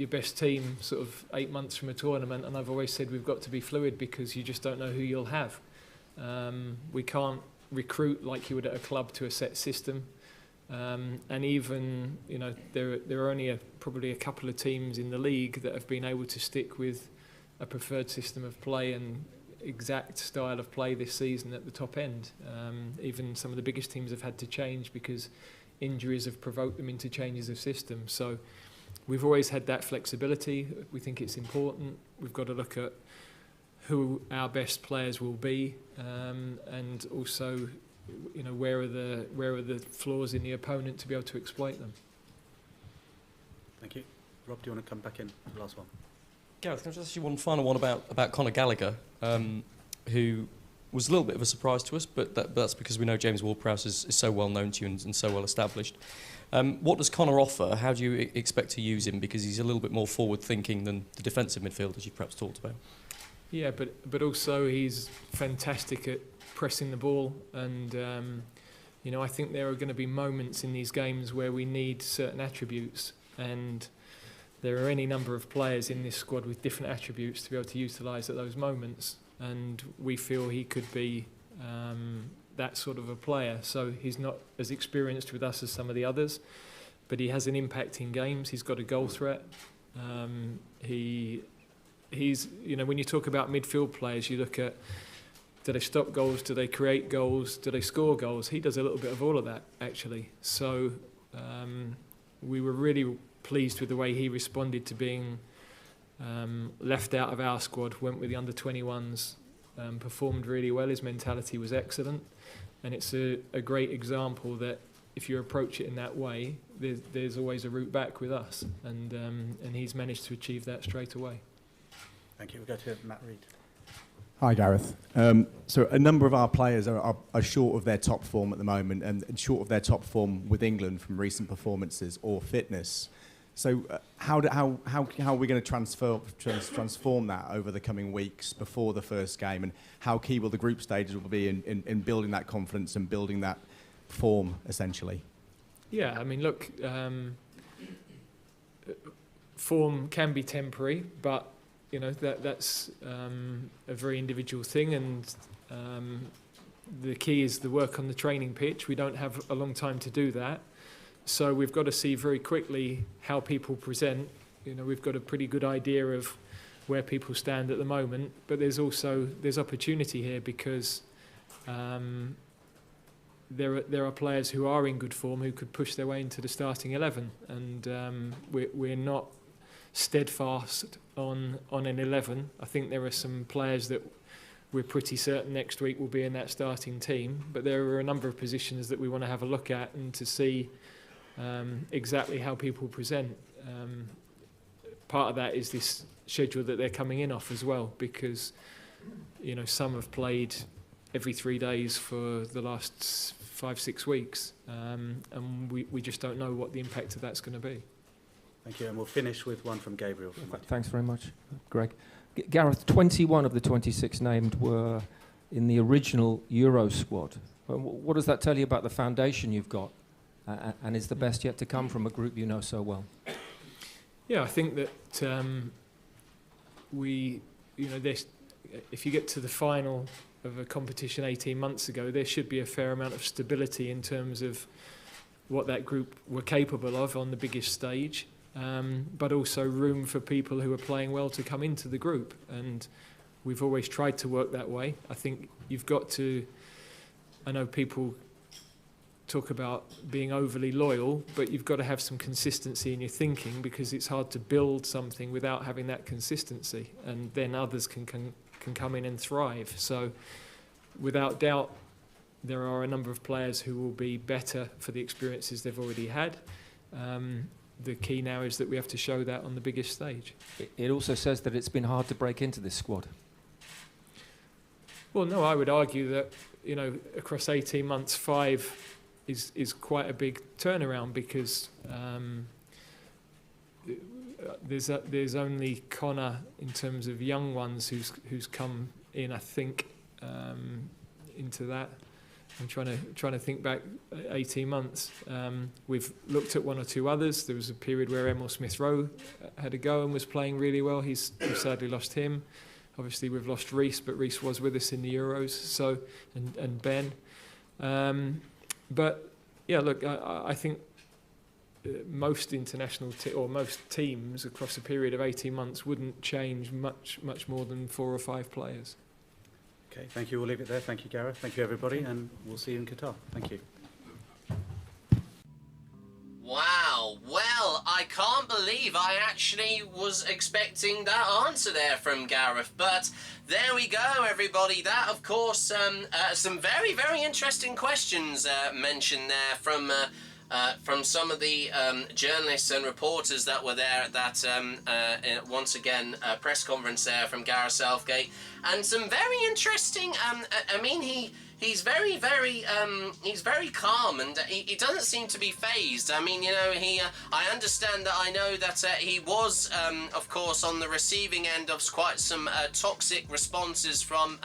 best team sort of 8 months from a tournament? And I've always said we've got to be fluid because you just don't know who you'll have. We can't recruit like you would at a club to a set system. And even, there are only probably a couple of teams in the league that have been able to stick with a preferred system of play and exact style of play this season at the top end. Even some of the biggest teams have had to change because injuries have provoked them into changes of system. So we've always had that flexibility. We think it's important. We've got to look at who our best players will be, and also, where are the flaws in the opponent to be able to exploit them. Thank you. Rob, do you want to come back in for the last one? Gareth, can I just ask you one final one about Conor Gallagher, who was a little bit of a surprise to us, but that's because we know James Ward-Prowse is so well known to you and so well established. What does Conor offer? How do you expect to use him? Because he's a little bit more forward-thinking than the defensive midfielders you perhaps talked about. Yeah, but also he's fantastic at pressing the ball, and I think there are going to be moments in these games where we need certain attributes, and there are any number of players in this squad with different attributes to be able to utilise at those moments, and we feel he could be that sort of a player. So he's not as experienced with us as some of the others, but he has an impact in games. He's got a goal threat. He's when you talk about midfield players, you look at, do they stop goals, do they create goals, do they score goals? He does a little bit of all of that, actually. So we were really pleased with the way he responded to being left out of our squad, went with the under-21s performed really well. His mentality was excellent, and it's a great example that if you approach it in that way, there's always a route back with us, and he's managed to achieve that straight away. Thank you. We'll go to Matt Reed. Hi, Gareth. So a number of our players are short of their top form at the moment, and short of their top form with England from recent performances or fitness. So how are we going to transform that over the coming weeks before the first game, and how key will the group stages will be in building that confidence and building that form, essentially? Yeah, I mean, look, form can be temporary, but that's a very individual thing, and the key is the work on the training pitch. We don't have a long time to do that, so we've got to see very quickly how people present. We've got a pretty good idea of where people stand at the moment, but there's opportunity here because there are players who are in good form who could push their way into the starting 11, and we're not steadfast on an 11. I think there are some players that we're pretty certain next week will be in that starting team, but there are a number of positions that we want to have a look at and to see exactly how people present. Part of that is this schedule that they're coming in off as well, because some have played every 3 days for the last 5-6 weeks, and we just don't know what the impact of that's going to be. Thank you, and we'll finish with one from Gabriel. Thanks very much, Greg. Gareth, 21 of the 26 named were in the original Euro squad. What does that tell you about the foundation you've got, and is the best yet to come from a group you know so well? Yeah, I think that if you get to the final of a competition 18 months ago, there should be a fair amount of stability in terms of what that group were capable of on the biggest stage. But also room for people who are playing well to come into the group, and we've always tried to work that way. I think you've got to, I know people talk about being overly loyal, but you've got to have some consistency in your thinking, because it's hard to build something without having that consistency, and then others can come in and thrive. So without doubt there are a number of players who will be better for the experiences they've already had. The key now is that we have to show that on the biggest stage. It also says that it's been hard to break into this squad. Well, no, I would argue that across 18 months, 5 is quite a big turnaround, because there's only Connor in terms of young ones who's come in, I think, into that. I'm trying to think back 18 months. We've looked at one or two others. There was a period where Emil Smith-Rowe had a go and was playing really well. We've sadly lost him. Obviously, we've lost Reece, but Reece was with us in the Euros. So, and Ben. But yeah, look, I think most international or most teams across a period of 18 months wouldn't change much more than 4 or 5 players. Okay, thank you. We'll leave it there. Thank you, Gareth. Thank you, everybody, and we'll see you in Qatar. Thank you. Wow, well, I can't believe I actually was expecting that answer there from Gareth, but there we go, everybody. That, of course, some very, very interesting questions mentioned there from some of the journalists and reporters that were there at that, once again, press conference there from Gareth Southgate. And some very interesting, I mean, he's very, very, he's very calm, and he doesn't seem to be phased. I mean, I understand that, I know that he was, of course, on the receiving end of quite some toxic responses from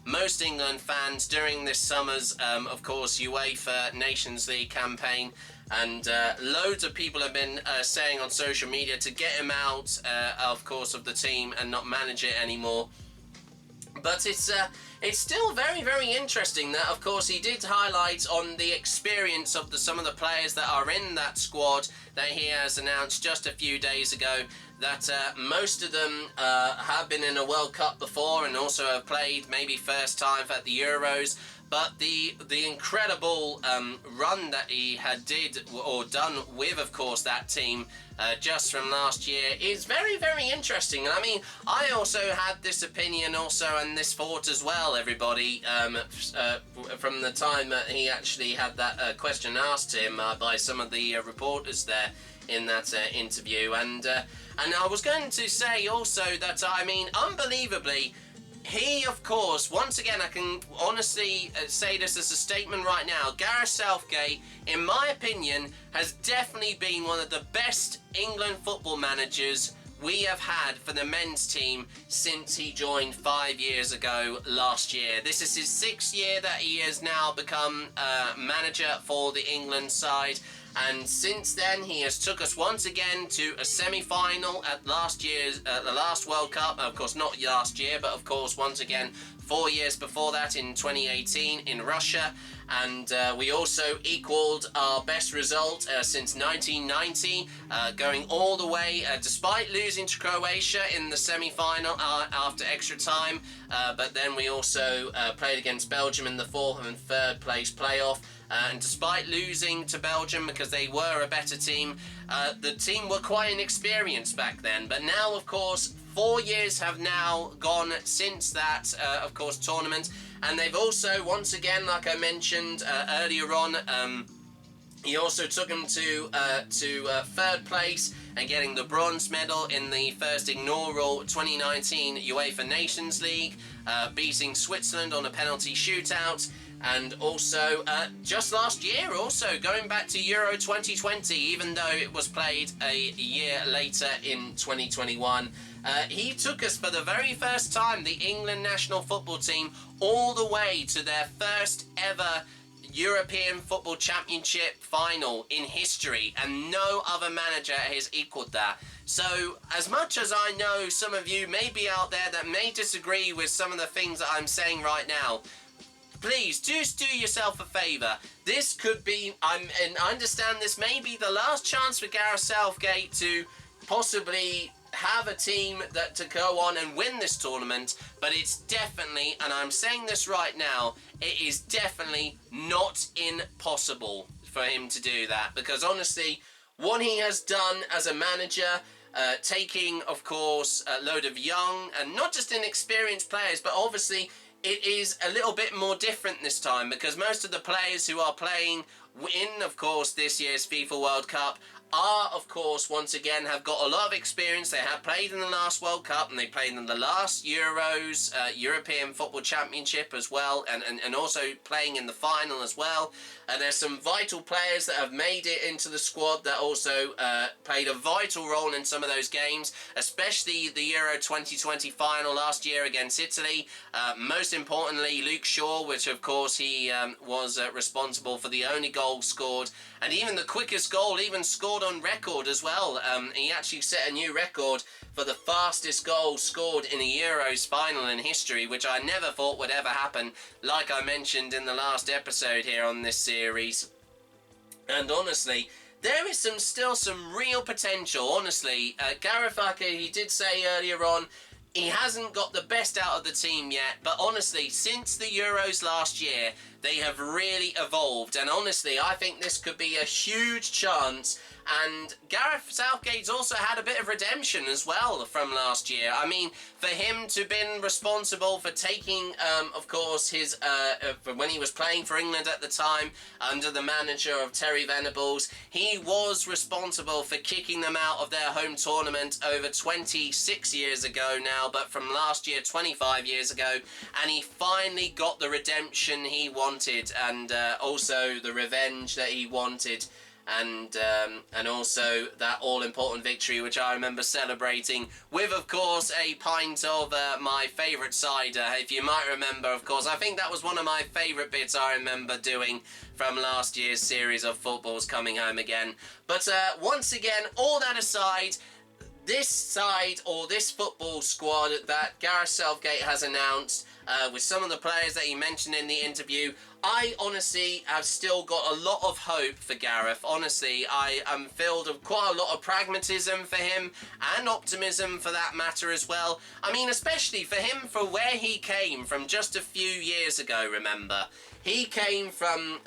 most England fans during this summer's, of course, UEFA Nations League campaign. And loads of people have been saying on social media to get him out, of course, of the team and not manage it anymore. But it's still very, very interesting that, of course, he did highlight on the experience of some of the players that are in that squad that he has announced just a few days ago, that most of them have been in a World Cup before and also have played maybe first time at the Euros. but the incredible run that he had done with, of course, that team just from last year is very, very interesting. And I mean, I also had this opinion also and this thought as well, everybody, from the time that he actually had that question asked him by some of the reporters there in that interview. And I was going to say also that, I mean, unbelievably, he, of course, once again, I can honestly say this as a statement right now, Gareth Southgate, in my opinion, has definitely been one of the best England football managers we have had for the men's team since he joined 5 years ago last year. This is his 6th year that he has now become manager for the England side. And since then, he has took us once again to a semi-final at last year's, the last World Cup. Of course, not last year, but of course, once again, 4 years before that in 2018 in Russia. And we also equalled our best result since 1990, going all the way, despite losing to Croatia in the semi-final after extra time. But then we also played against Belgium in the 4th and 3rd place playoff. And despite losing to Belgium because they were a better team, the team were quite inexperienced back then. But now, of course, 4 years have now gone since that, of course, tournament. And they've also, once again, like I mentioned earlier on, he also took them to 3rd place and getting the bronze medal in the first inaugural 2019 UEFA Nations League, beating Switzerland on a penalty shootout. And also, just last year, also going back to Euro 2020, even though it was played a year later in 2021, he took us for the very first time, the England national football team, all the way to their first ever European Football Championship final in history, and no other manager has equaled that. So, as much as I know some of you may be out there that may disagree with some of the things that I'm saying right now, please, just do yourself a favour. This could be, and I understand this may be the last chance for Gareth Southgate to possibly have a team that to go on and win this tournament, but it's definitely, and I'm saying this right now, it is definitely not impossible for him to do that, because honestly, what he has done as a manager, taking, of course, a load of young and not just inexperienced players, but obviously it is a little bit more different this time, because most of the players who are playing in, of course, this year's FIFA World Cup are, of course, once again, have got a lot of experience. They have played in the last World Cup and they played in the last Euros, European Football Championship as well, and also playing in the final as well. There's some vital players that have made it into the squad that also played a vital role in some of those games, especially the Euro 2020 final last year against Italy. Most importantly, Luke Shaw, which of course he was responsible for the only goal scored, and even the quickest goal even scored on record as well. He actually set a new record for the fastest goal scored in a Euros final in history, which I never thought would ever happen, like I mentioned in the last episode here on this series. And honestly, there is still some real potential, honestly. Gareth, like he did say earlier on, he hasn't got the best out of the team yet, but honestly, since the Euros last year, they have really evolved, and honestly, I think this could be a huge chance. And Gareth Southgate's also had a bit of redemption as well from last year. I mean, for him to have been responsible for taking, of course, his when he was playing for England at the time, under the manager of Terry Venables, he was responsible for kicking them out of their home tournament over 26 years ago now, but from last year, 25 years ago, and he finally got the redemption he wanted, and also the revenge that he wanted. And also that all-important victory, which I remember celebrating with, of course, a pint of my favourite cider. If you might remember, of course, I think that was one of my favourite bits I remember doing from last year's series of footballs coming home again. But once again, all that aside, this side, or this football squad that Gareth Southgate has announced, with some of the players that he mentioned in the interview, I honestly have still got a lot of hope for Gareth. Honestly, I am filled with quite a lot of pragmatism for him, and optimism for that matter as well. I mean, especially for him, for where he came from just a few years ago, remember. He came from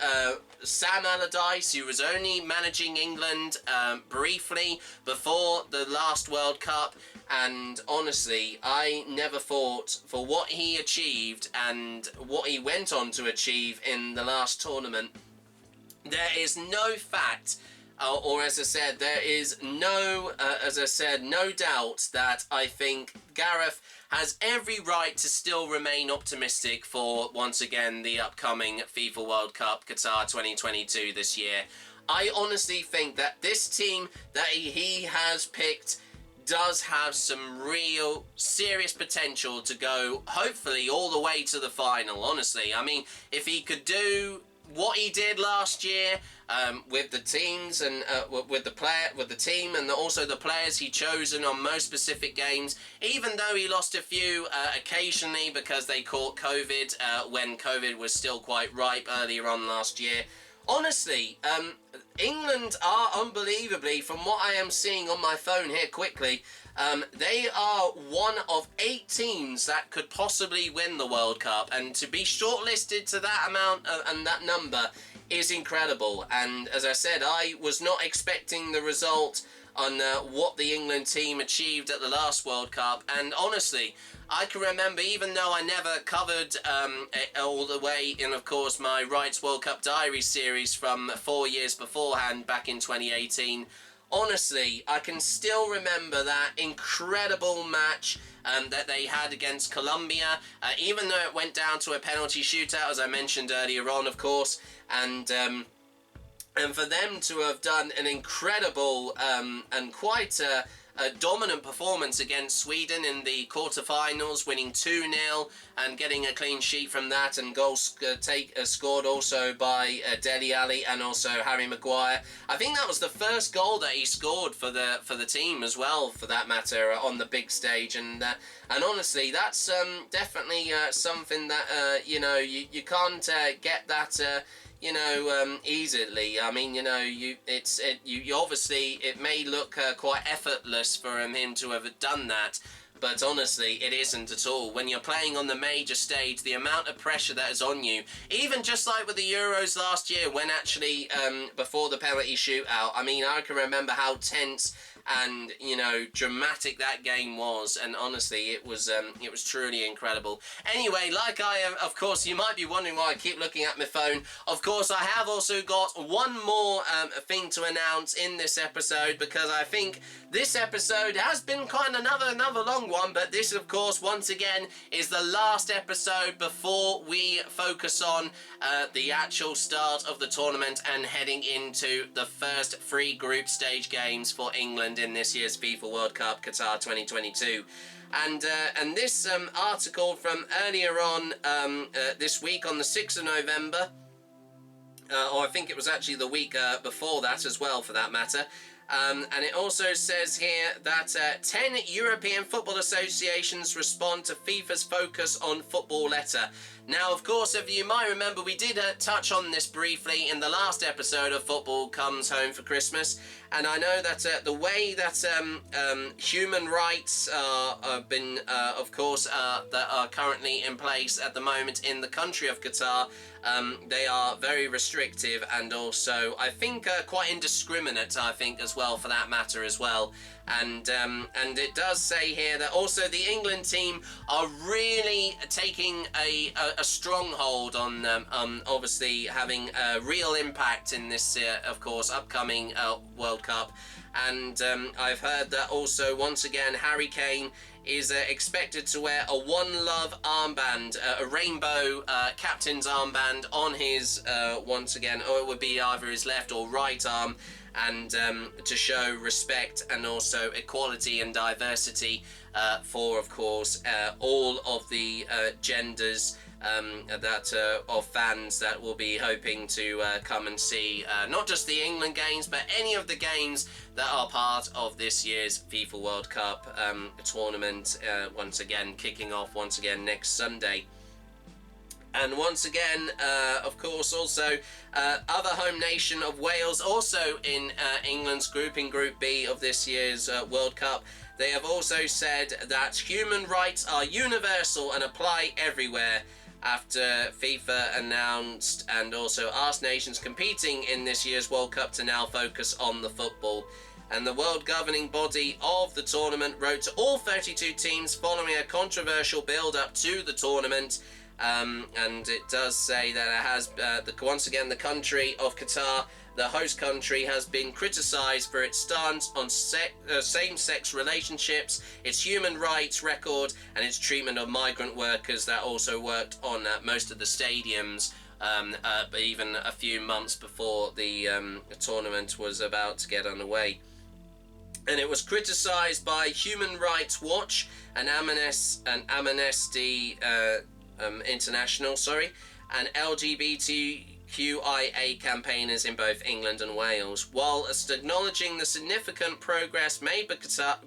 Sam Allardyce, who was only managing England briefly before the last World Cup, and honestly, I never thought, for what he achieved and what he went on to achieve in the last tournament, there is no fact, or as I said, there is no, no doubt that I think Gareth has every right to still remain optimistic for, once again, the upcoming FIFA World Cup Qatar 2022 this year. I honestly think that this team that he has picked does have some real serious potential to go, hopefully, all the way to the final, honestly. I mean, if he could do what he did last year with the teams and with the team and also the players he chosen on most specific games, even though he lost a few occasionally because they caught COVID when COVID was still quite ripe earlier on last year. Honestly, England are unbelievably, from what I am seeing on my phone here quickly, they are one of 8 teams that could possibly win the World Cup, and to be shortlisted to that amount and that number is incredible. And as I said, I was not expecting the result on what the England team achieved at the last World Cup, and honestly, I can remember, even though I never covered all the way in, of course, my Wright's World Cup Diary series from 4 years beforehand, back in 2018, honestly, I can still remember that incredible match that they had against Colombia, even though it went down to a penalty shootout, as I mentioned earlier on, of course, and for them to have done an incredible and quite a dominant performance against Sweden in the quarterfinals, winning 2-0 and getting a clean sheet from that, and goals scored also by Dele Alli and also Harry Maguire. I think that was the first goal that he scored for the team as well, for that matter, on the big stage, and honestly, that's definitely something that you can't get that. Easily. I mean, you obviously, it may look quite effortless for him to have done that, but honestly, it isn't at all. When you're playing on the major stage, the amount of pressure that is on you, even just like with the Euros last year, when actually, before the penalty shootout, I mean, I can remember how tense and dramatic that game was, and honestly, it was truly incredible. Anyway, of course, you might be wondering why I keep looking at my phone. Of course, I have also got one more thing to announce in this episode, because I think this episode has been kind of another long one, but this, of course, once again, is the last episode before we focus on the actual start of the tournament and heading into the first 3 group stage games for England in this year's FIFA World Cup Qatar 2022. And this article from earlier on this week on the 6th of November, or I think it was actually the week before that as well, for that matter. And it also says here that 10 European football associations respond to FIFA's focus on football letter. Now, of course, if you might remember, we did touch on this briefly in the last episode of Football Comes Home for Christmas, and I know that the way that human rights have been, of course, that are currently in place at the moment in the country of Qatar, they are very restrictive and also, I think, quite indiscriminate, I think, as well, for that matter as well. And it does say here that also the England team are really taking a stronghold on them, obviously having a real impact in this, of course, upcoming World Cup. And I've heard that also, once again, Harry Kane is expected to wear a One Love armband, a rainbow captain's armband on his, once again, or it would be either his left or right arm, and to show respect and also equality and diversity for, of course, all of the genders of fans that will be hoping to come and see not just the England games, but any of the games that are part of this year's FIFA World Cup tournament, once again kicking off once again next Sunday. And once again, of course, also other home nation of Wales, also in England's group, in Group B of this year's World Cup. They have also said that human rights are universal and apply everywhere, after FIFA announced and also asked nations competing in this year's World Cup to now focus on the football. And the world governing body of the tournament wrote to all 32 teams following a controversial build-up to the tournament. And it does say that it has, once again, the country of Qatar, the host country, has been criticised for its stance on same-sex relationships, its human rights record, and its treatment of migrant workers that also worked on most of the stadiums, even a few months before the tournament was about to get underway. And it was criticised by Human Rights Watch and Amnesty International, and LGBTQIA campaigners in both England and Wales, while acknowledging the significant progress made by Qatar,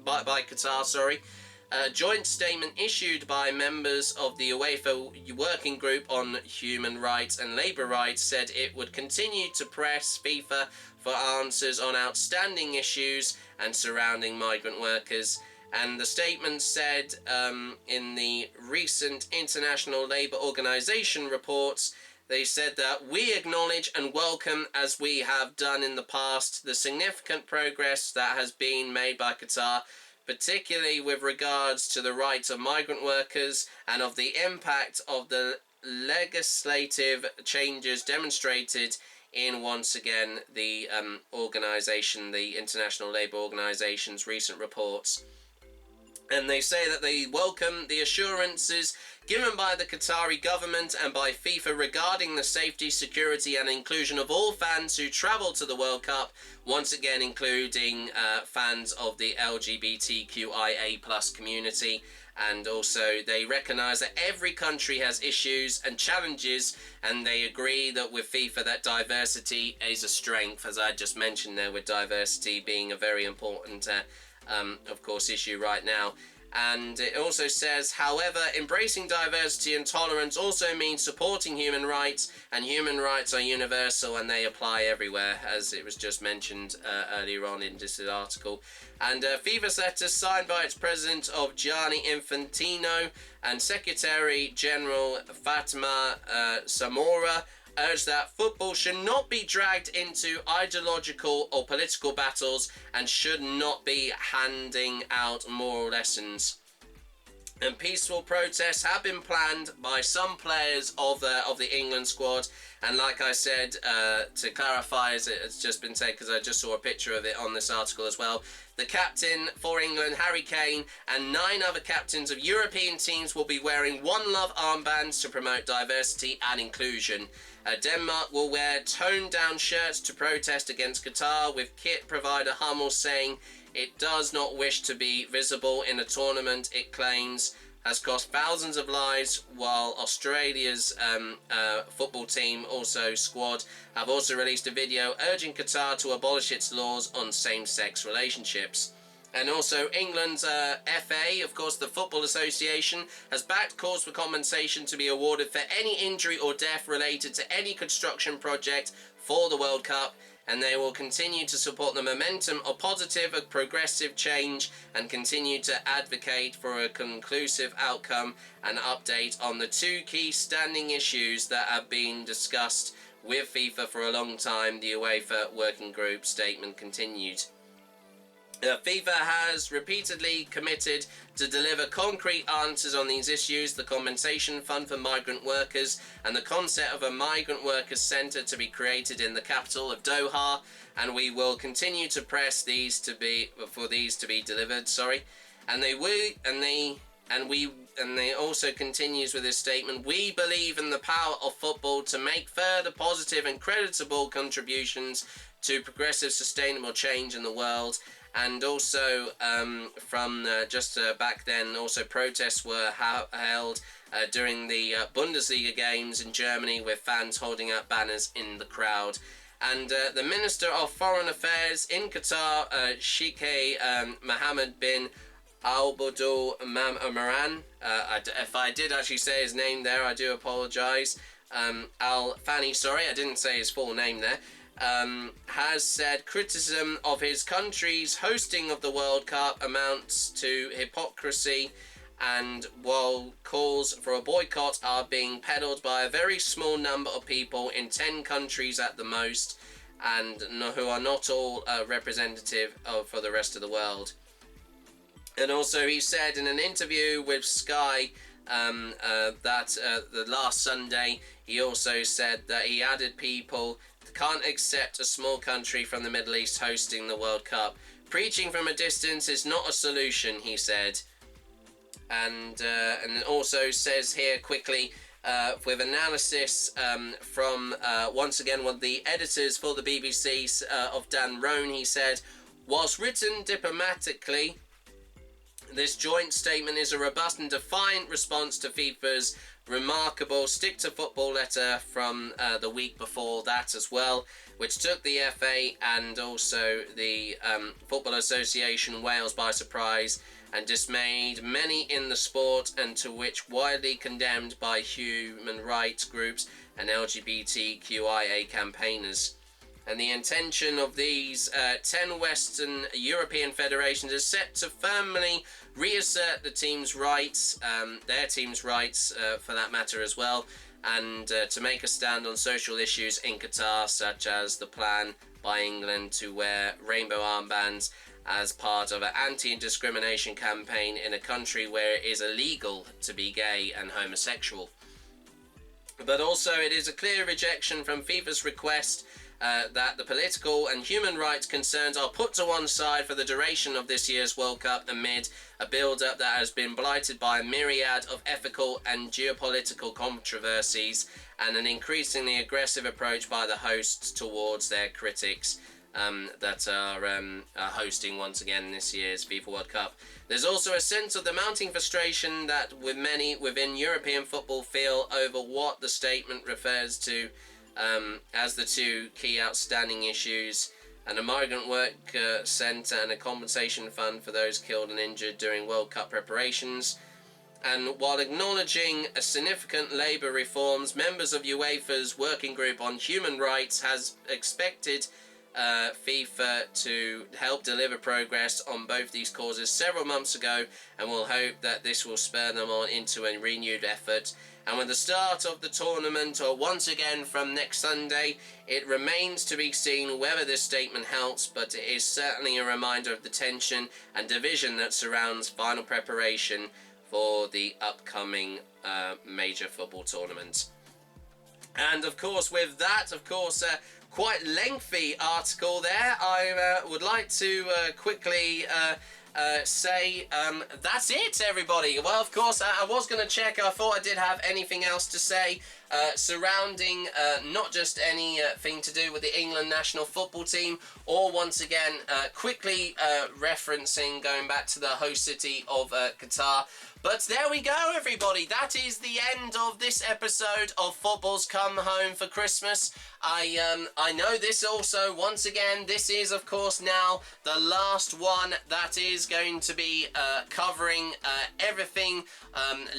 a joint statement issued by members of the UEFA Working Group on Human Rights and Labour Rights said it would continue to press FIFA for answers on outstanding issues and surrounding migrant workers. And the statement said in the recent International Labour Organization reports, they said that we acknowledge and welcome, as we have done in the past, the significant progress that has been made by Qatar, particularly with regards to the rights of migrant workers and of the impact of the legislative changes demonstrated in, once again, the organisation, the International Labour Organization's recent reports. And they say that they welcome the assurances given by the Qatari government and by FIFA regarding the safety, security and inclusion of all fans who travel to the World Cup, once again including fans of the LGBTQIA+ community. And also they recognise that every country has issues and challenges, and they agree that with FIFA that diversity is a strength, as I just mentioned there, with diversity being a very important of course, issue right now. And it also says, however, embracing diversity and tolerance also means supporting human rights, and human rights are universal and they apply everywhere, as it was just mentioned earlier on in this article. And FIFA's letter, signed by its president of Gianni Infantino and Secretary General Fatima Samora, urged that football should not be dragged into ideological or political battles and should not be handing out moral lessons. And peaceful protests have been planned by some players of the England squad. And like I said, to clarify, as it's just been said, because I just saw a picture of it on this article as well, the captain for England, Harry Kane, and 9 other captains of European teams will be wearing One Love armbands to promote diversity and inclusion. Denmark will wear toned-down shirts to protest against Qatar, with kit provider Hummel saying it does not wish to be visible in a tournament it claims has cost thousands of lives, while Australia's football team, also squad, have also released a video urging Qatar to abolish its laws on same-sex relationships. And also England's FA, of course the Football Association, has backed calls for compensation to be awarded for any injury or death related to any construction project for the World Cup, and they will continue to support the momentum of positive and progressive change and continue to advocate for a conclusive outcome and update on the 2 key standing issues that have been discussed with FIFA for a long time, the UEFA Working Group statement continued. FIFA has repeatedly committed to deliver concrete answers on these issues, the compensation fund for migrant workers and the concept of a migrant workers centre to be created in the capital of Doha, and we will continue to press for these to be delivered. And they also continues with this statement, we believe in the power of football to make further positive and creditable contributions to progressive sustainable change in the world. And also back then, also protests were held during the Bundesliga games in Germany, with fans holding up banners in the crowd. And the Minister of Foreign Affairs in Qatar, Sheikh Mohammed bin Albadul Maran. If I did actually say his name there, I do apologise. Al-Fani, sorry, I didn't say his full name there. Has said criticism of his country's hosting of the World Cup amounts to hypocrisy, and while calls for a boycott are being peddled by a very small number of people in 10 countries at the most, and who are not all representative for the rest of the world. And also he said in an interview with Sky that the last Sunday, he also said that he added people can't accept a small country from the Middle East hosting the World Cup. Preaching from a distance is not a solution, he said. And also says here quickly, with analysis from, once again, one of the editors for the BBC of Dan Roan, he said, whilst written diplomatically, this joint statement is a robust and defiant response to FIFA's remarkable stick-to-football letter from the week before that as well, which took the FA and also the Football Association Wales by surprise and dismayed many in the sport, and to which widely condemned by human rights groups and LGBTQIA campaigners. And the intention of these 10 Western European federations is set to firmly reassert the team's rights, their team's rights for that matter as well, and to make a stand on social issues in Qatar, such as the plan by England to wear rainbow armbands as part of an anti-discrimination campaign in a country where it is illegal to be gay and homosexual. But also it is a clear rejection from FIFA's request that the political and human rights concerns are put to one side for the duration of this year's World Cup amid a build-up that has been blighted by a myriad of ethical and geopolitical controversies and an increasingly aggressive approach by the hosts towards their critics that are hosting once again this year's FIFA World Cup. There's also a sense of the mounting frustration that with many within European football feel over what the statement refers to as the two key outstanding issues: and a migrant work centre and a compensation fund for those killed and injured during World Cup preparations. And while acknowledging a significant labour reforms, members of UEFA's Working Group on Human Rights has expected FIFA to help deliver progress on both these causes several months ago, and will hope that this will spur them on into a renewed effort. And with the start of the tournament, or once again from next Sunday, it remains to be seen whether this statement helps, but it is certainly a reminder of the tension and division that surrounds final preparation for the upcoming major football tournament. And of course, with that, quite lengthy article there, I would like to quickly say that's it, everybody. Well, of course, I was going to check. I thought I did have anything else to say surrounding not just anything to do with the England national football team, or once again quickly referencing going back to the host city of Qatar. But there we go, everybody. That is the end of this episode of Football's Come Home for Christmas. I know this also, once again, this is, of course, now the last one that is going to be covering everything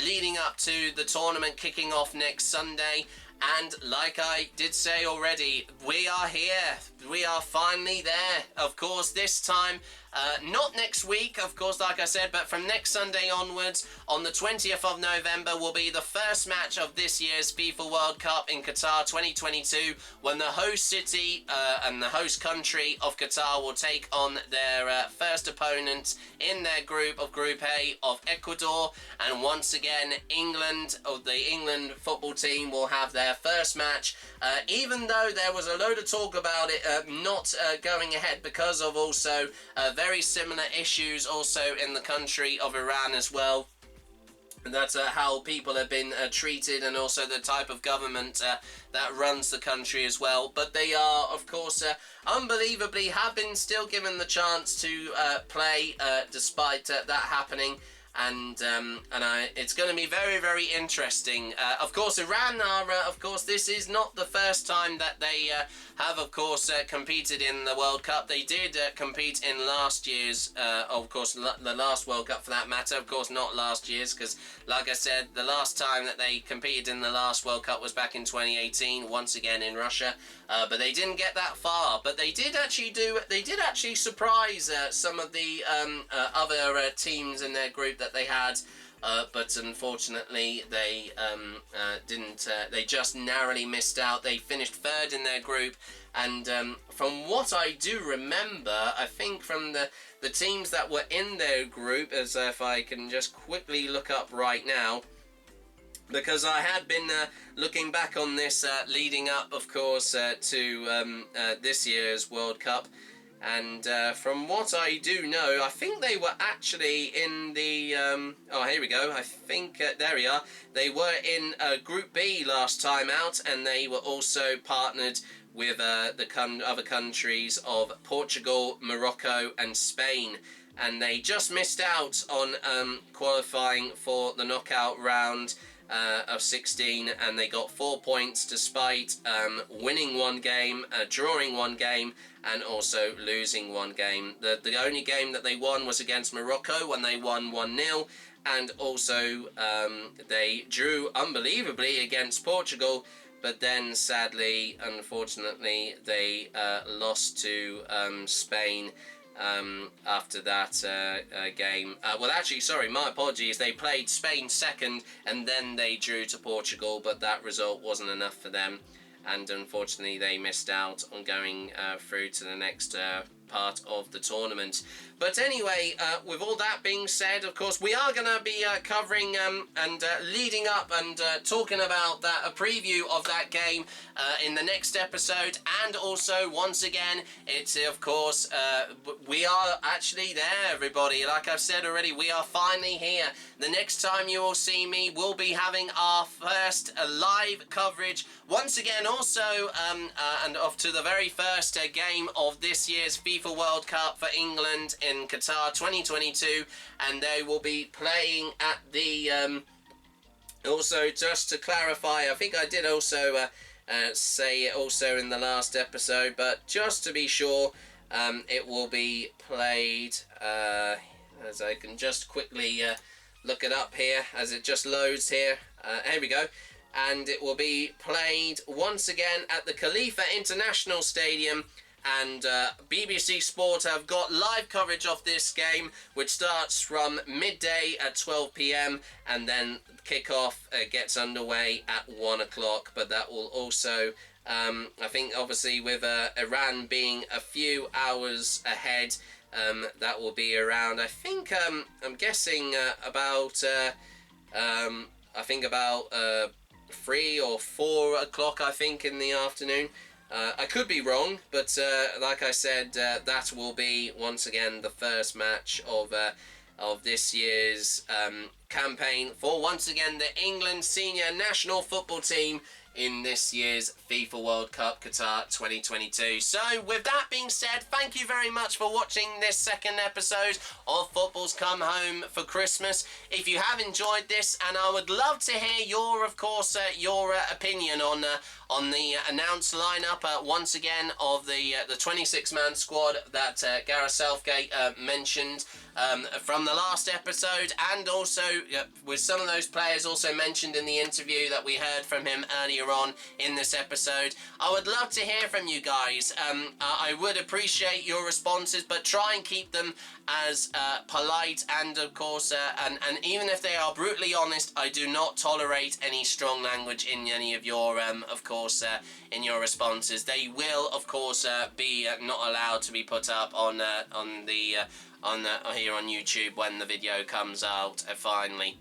leading up to the tournament kicking off next Sunday. And like I did say already, we are here. We are finally there. Of course, this time, not next week, of course, like I said, but from next Sunday onwards, on the 20th of November, will be the first match of this year's FIFA World Cup in Qatar 2022, when the host city and the host country of Qatar will take on their first opponent in their group of Group A of Ecuador. And once again, England, or the England football team, will have their first match, even though there was a load of talk about it not going ahead because of also very similar issues also in the country of Iran as well. That's how people have been treated, and also the type of government that runs the country as well. But they are, of course, unbelievably have been still given the chance to play despite that happening. and it's going to be very, very interesting. Of course, Iran are, of course, this is not the first time that they have, of course, competed in the World Cup. They did compete in last year's, of course, the last World Cup for that matter. Of course, not last year's, because, like I said, the last time that they competed in the last World Cup was back in 2018, once again in Russia. But they didn't get that far. But they did actually surprise some of the other teams in their group that they had. But unfortunately, they didn't. They just narrowly missed out. They finished third in their group, and from what I do remember, I think from the teams that were in their group, as if I can just quickly look up right now, because I had been looking back on this leading up, of course, to this year's World Cup. And from what I do know, I think they were actually in the... oh, here we go. I think... there we are. They were in Group B last time out, and they were also partnered with the other countries of Portugal, Morocco and Spain. And they just missed out on qualifying for the knockout round of 16, and they got 4 points despite winning one game, drawing one game, and also losing one game. The only game that they won was against Morocco when they won 1-0, and also they drew unbelievably against Portugal, but then sadly, unfortunately, they lost to Spain after that game. Well, actually, sorry, my apologies. They played Spain second, and then they drew to Portugal, but that result wasn't enough for them, and unfortunately they missed out on going through to the next part of the tournament. But anyway, with all that being said, of course, we are going to be covering and leading up and talking about that, a preview of that game in the next episode. And also, once again, it's, of course, we are actually there, everybody. Like I've said already, we are finally here. The next time you will see me, we'll be having our first live coverage. Once again, also, and off to the very first game of this year's FIFA World Cup for England in Qatar 2022, and they will be playing at the also, just to clarify, I think I did also say it also in the last episode, but just to be sure, it will be played as I can just quickly look it up here as it just loads here. Here we go. And it will be played once again at the Khalifa International Stadium. And BBC Sport have got live coverage of this game, which starts from midday at 12 PM, and then kick-off gets underway at 1 o'clock. But that will also, I think, obviously, with Iran being a few hours ahead, that will be around, I think, I'm guessing about, I think about 3 or 4 o'clock, I think, in the afternoon. I could be wrong, but like I said, that will be once again the first match of this year's campaign for once again the England senior national football team in this year's FIFA World Cup Qatar 2022. So with that being said, thank you very much for watching this second episode of Football's Come Home for Christmas. If you have enjoyed this, and I would love to hear your, of course, your opinion on the announced lineup once again of the 26-man squad that Gareth Southgate mentioned from the last episode, and also with some of those players also mentioned in the interview that we heard from him earlier on in this episode. I would love to hear from you guys. I would appreciate your responses, but try and keep them as polite and, of course, and even if they are brutally honest, I do not tolerate any strong language in any of your, of course, in your responses. They will, of course, be not allowed to be put up on here on YouTube when the video comes out finally.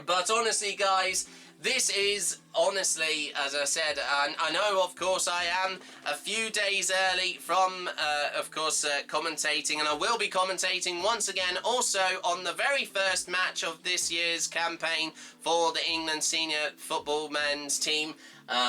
But honestly, guys, this is, honestly, as I said, I know, of course, I am a few days early from, of course, commentating, and I will be commentating once again also on the very first match of this year's campaign for the England senior football men's team.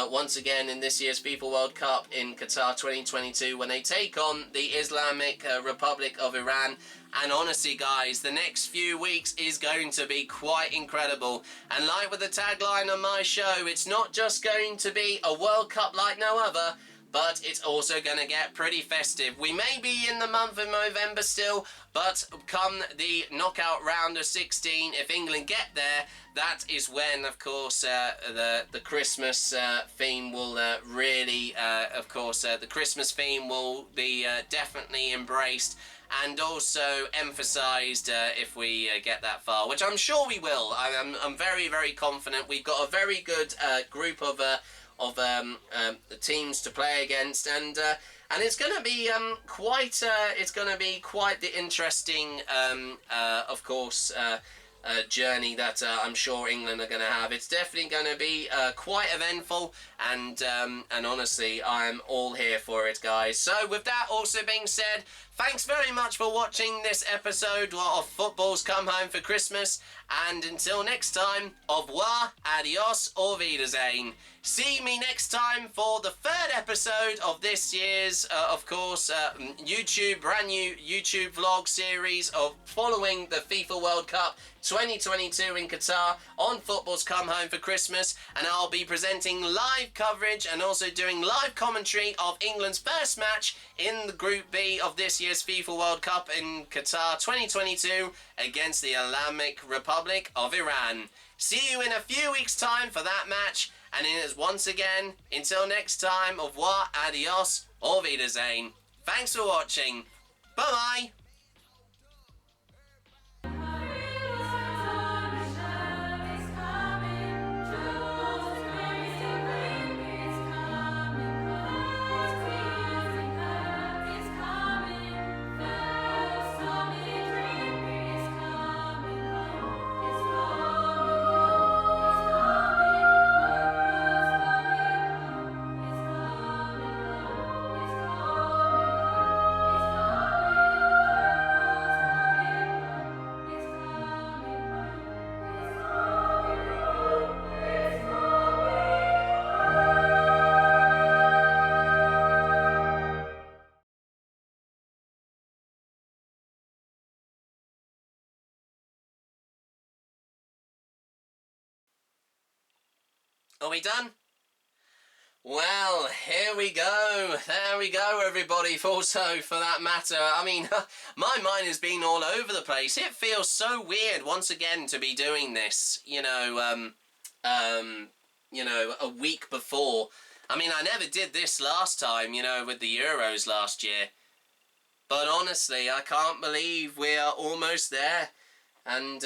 once again in this year's FIFA World Cup in Qatar 2022 when they take on the Islamic Republic of Iran. And honestly, guys, the next few weeks is going to be quite incredible. And like with the tagline on my show, it's not just going to be a World Cup like no other, but it's also going to get pretty festive. We may be in the month of November still, but come the knockout round of 16, if England get there, that is when, of course, the Christmas theme will really, the Christmas theme will be definitely embraced and also emphasised if we get that far, which I'm sure we will. I'm very, very confident. We've got a very good group of teams to play against, and it's going to be quite the interesting journey that I'm sure England are going to have. It's definitely going to be quite eventful, and honestly, I'm all here for it, guys. So with that also being said, thanks very much for watching this episode of Football's Come Home for Christmas, and until next time, au revoir, adios, au Wiedersehen. See me next time for the third episode of this year's, brand new YouTube vlog series of following the FIFA World Cup 2022 in Qatar on Football's Come Home for Christmas, and I'll be presenting live coverage and also doing live commentary of England's first match in the Group B of this year's FIFA World Cup in Qatar 2022 against the Islamic Republic of Iran. See you in a few weeks' time for that match, and once again, until next time, au revoir, adios, au Wiedersehen. Thanks for watching. Bye-bye. Are we done? Well, here we go. There we go, everybody. Also, for that matter, I mean, my mind has been all over the place. It feels so weird once again to be doing this. A week before. I mean, I never did this last time. With the Euros last year. But honestly, I can't believe we are almost there, and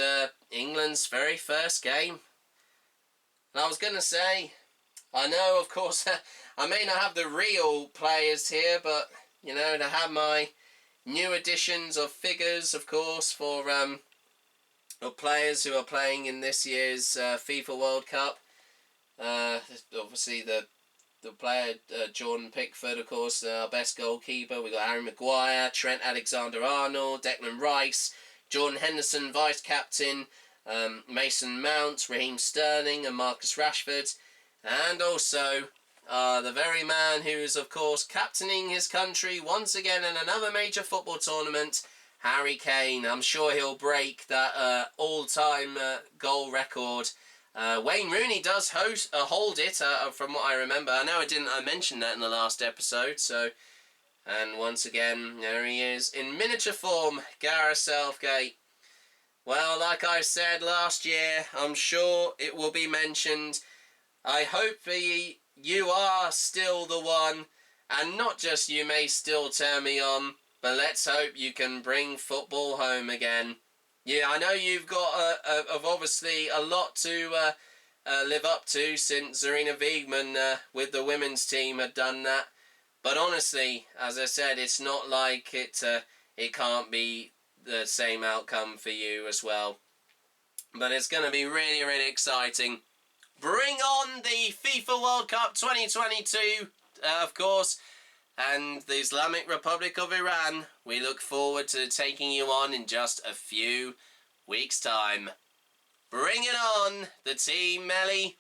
England's very first game. And I was going to say, I know, of course, I may not have the real players here, but, to have my new additions of figures, of course, for of players who are playing in this year's FIFA World Cup. Obviously, the player, Jordan Pickford, of course, our best goalkeeper. We've got Harry Maguire, Trent Alexander-Arnold, Declan Rice, Jordan Henderson, vice-captain, Mason Mount, Raheem Sterling and Marcus Rashford, and also the very man who is, of course, captaining his country once again in another major football tournament, Harry Kane. I'm sure he'll break that all-time goal record. Wayne Rooney does hold it, from what I remember. I know I mentioned that in the last episode, so... And once again, there he is, in miniature form, Gareth Southgate. Well, like I said last year, I'm sure it will be mentioned. I hope you are still the one, and not just you may still turn me on, but let's hope you can bring football home again. Yeah, I know you've got obviously a lot to live up to since Zarina Wiegman with the women's team had done that. But honestly, as I said, it's not like it can't be the same outcome for you as well. But it's going to be really, really exciting. Bring on the FIFA World Cup 2022, of course, and the Islamic Republic of Iran. We look forward to taking you on in just a few weeks' time. Bring it on, the team, Melly.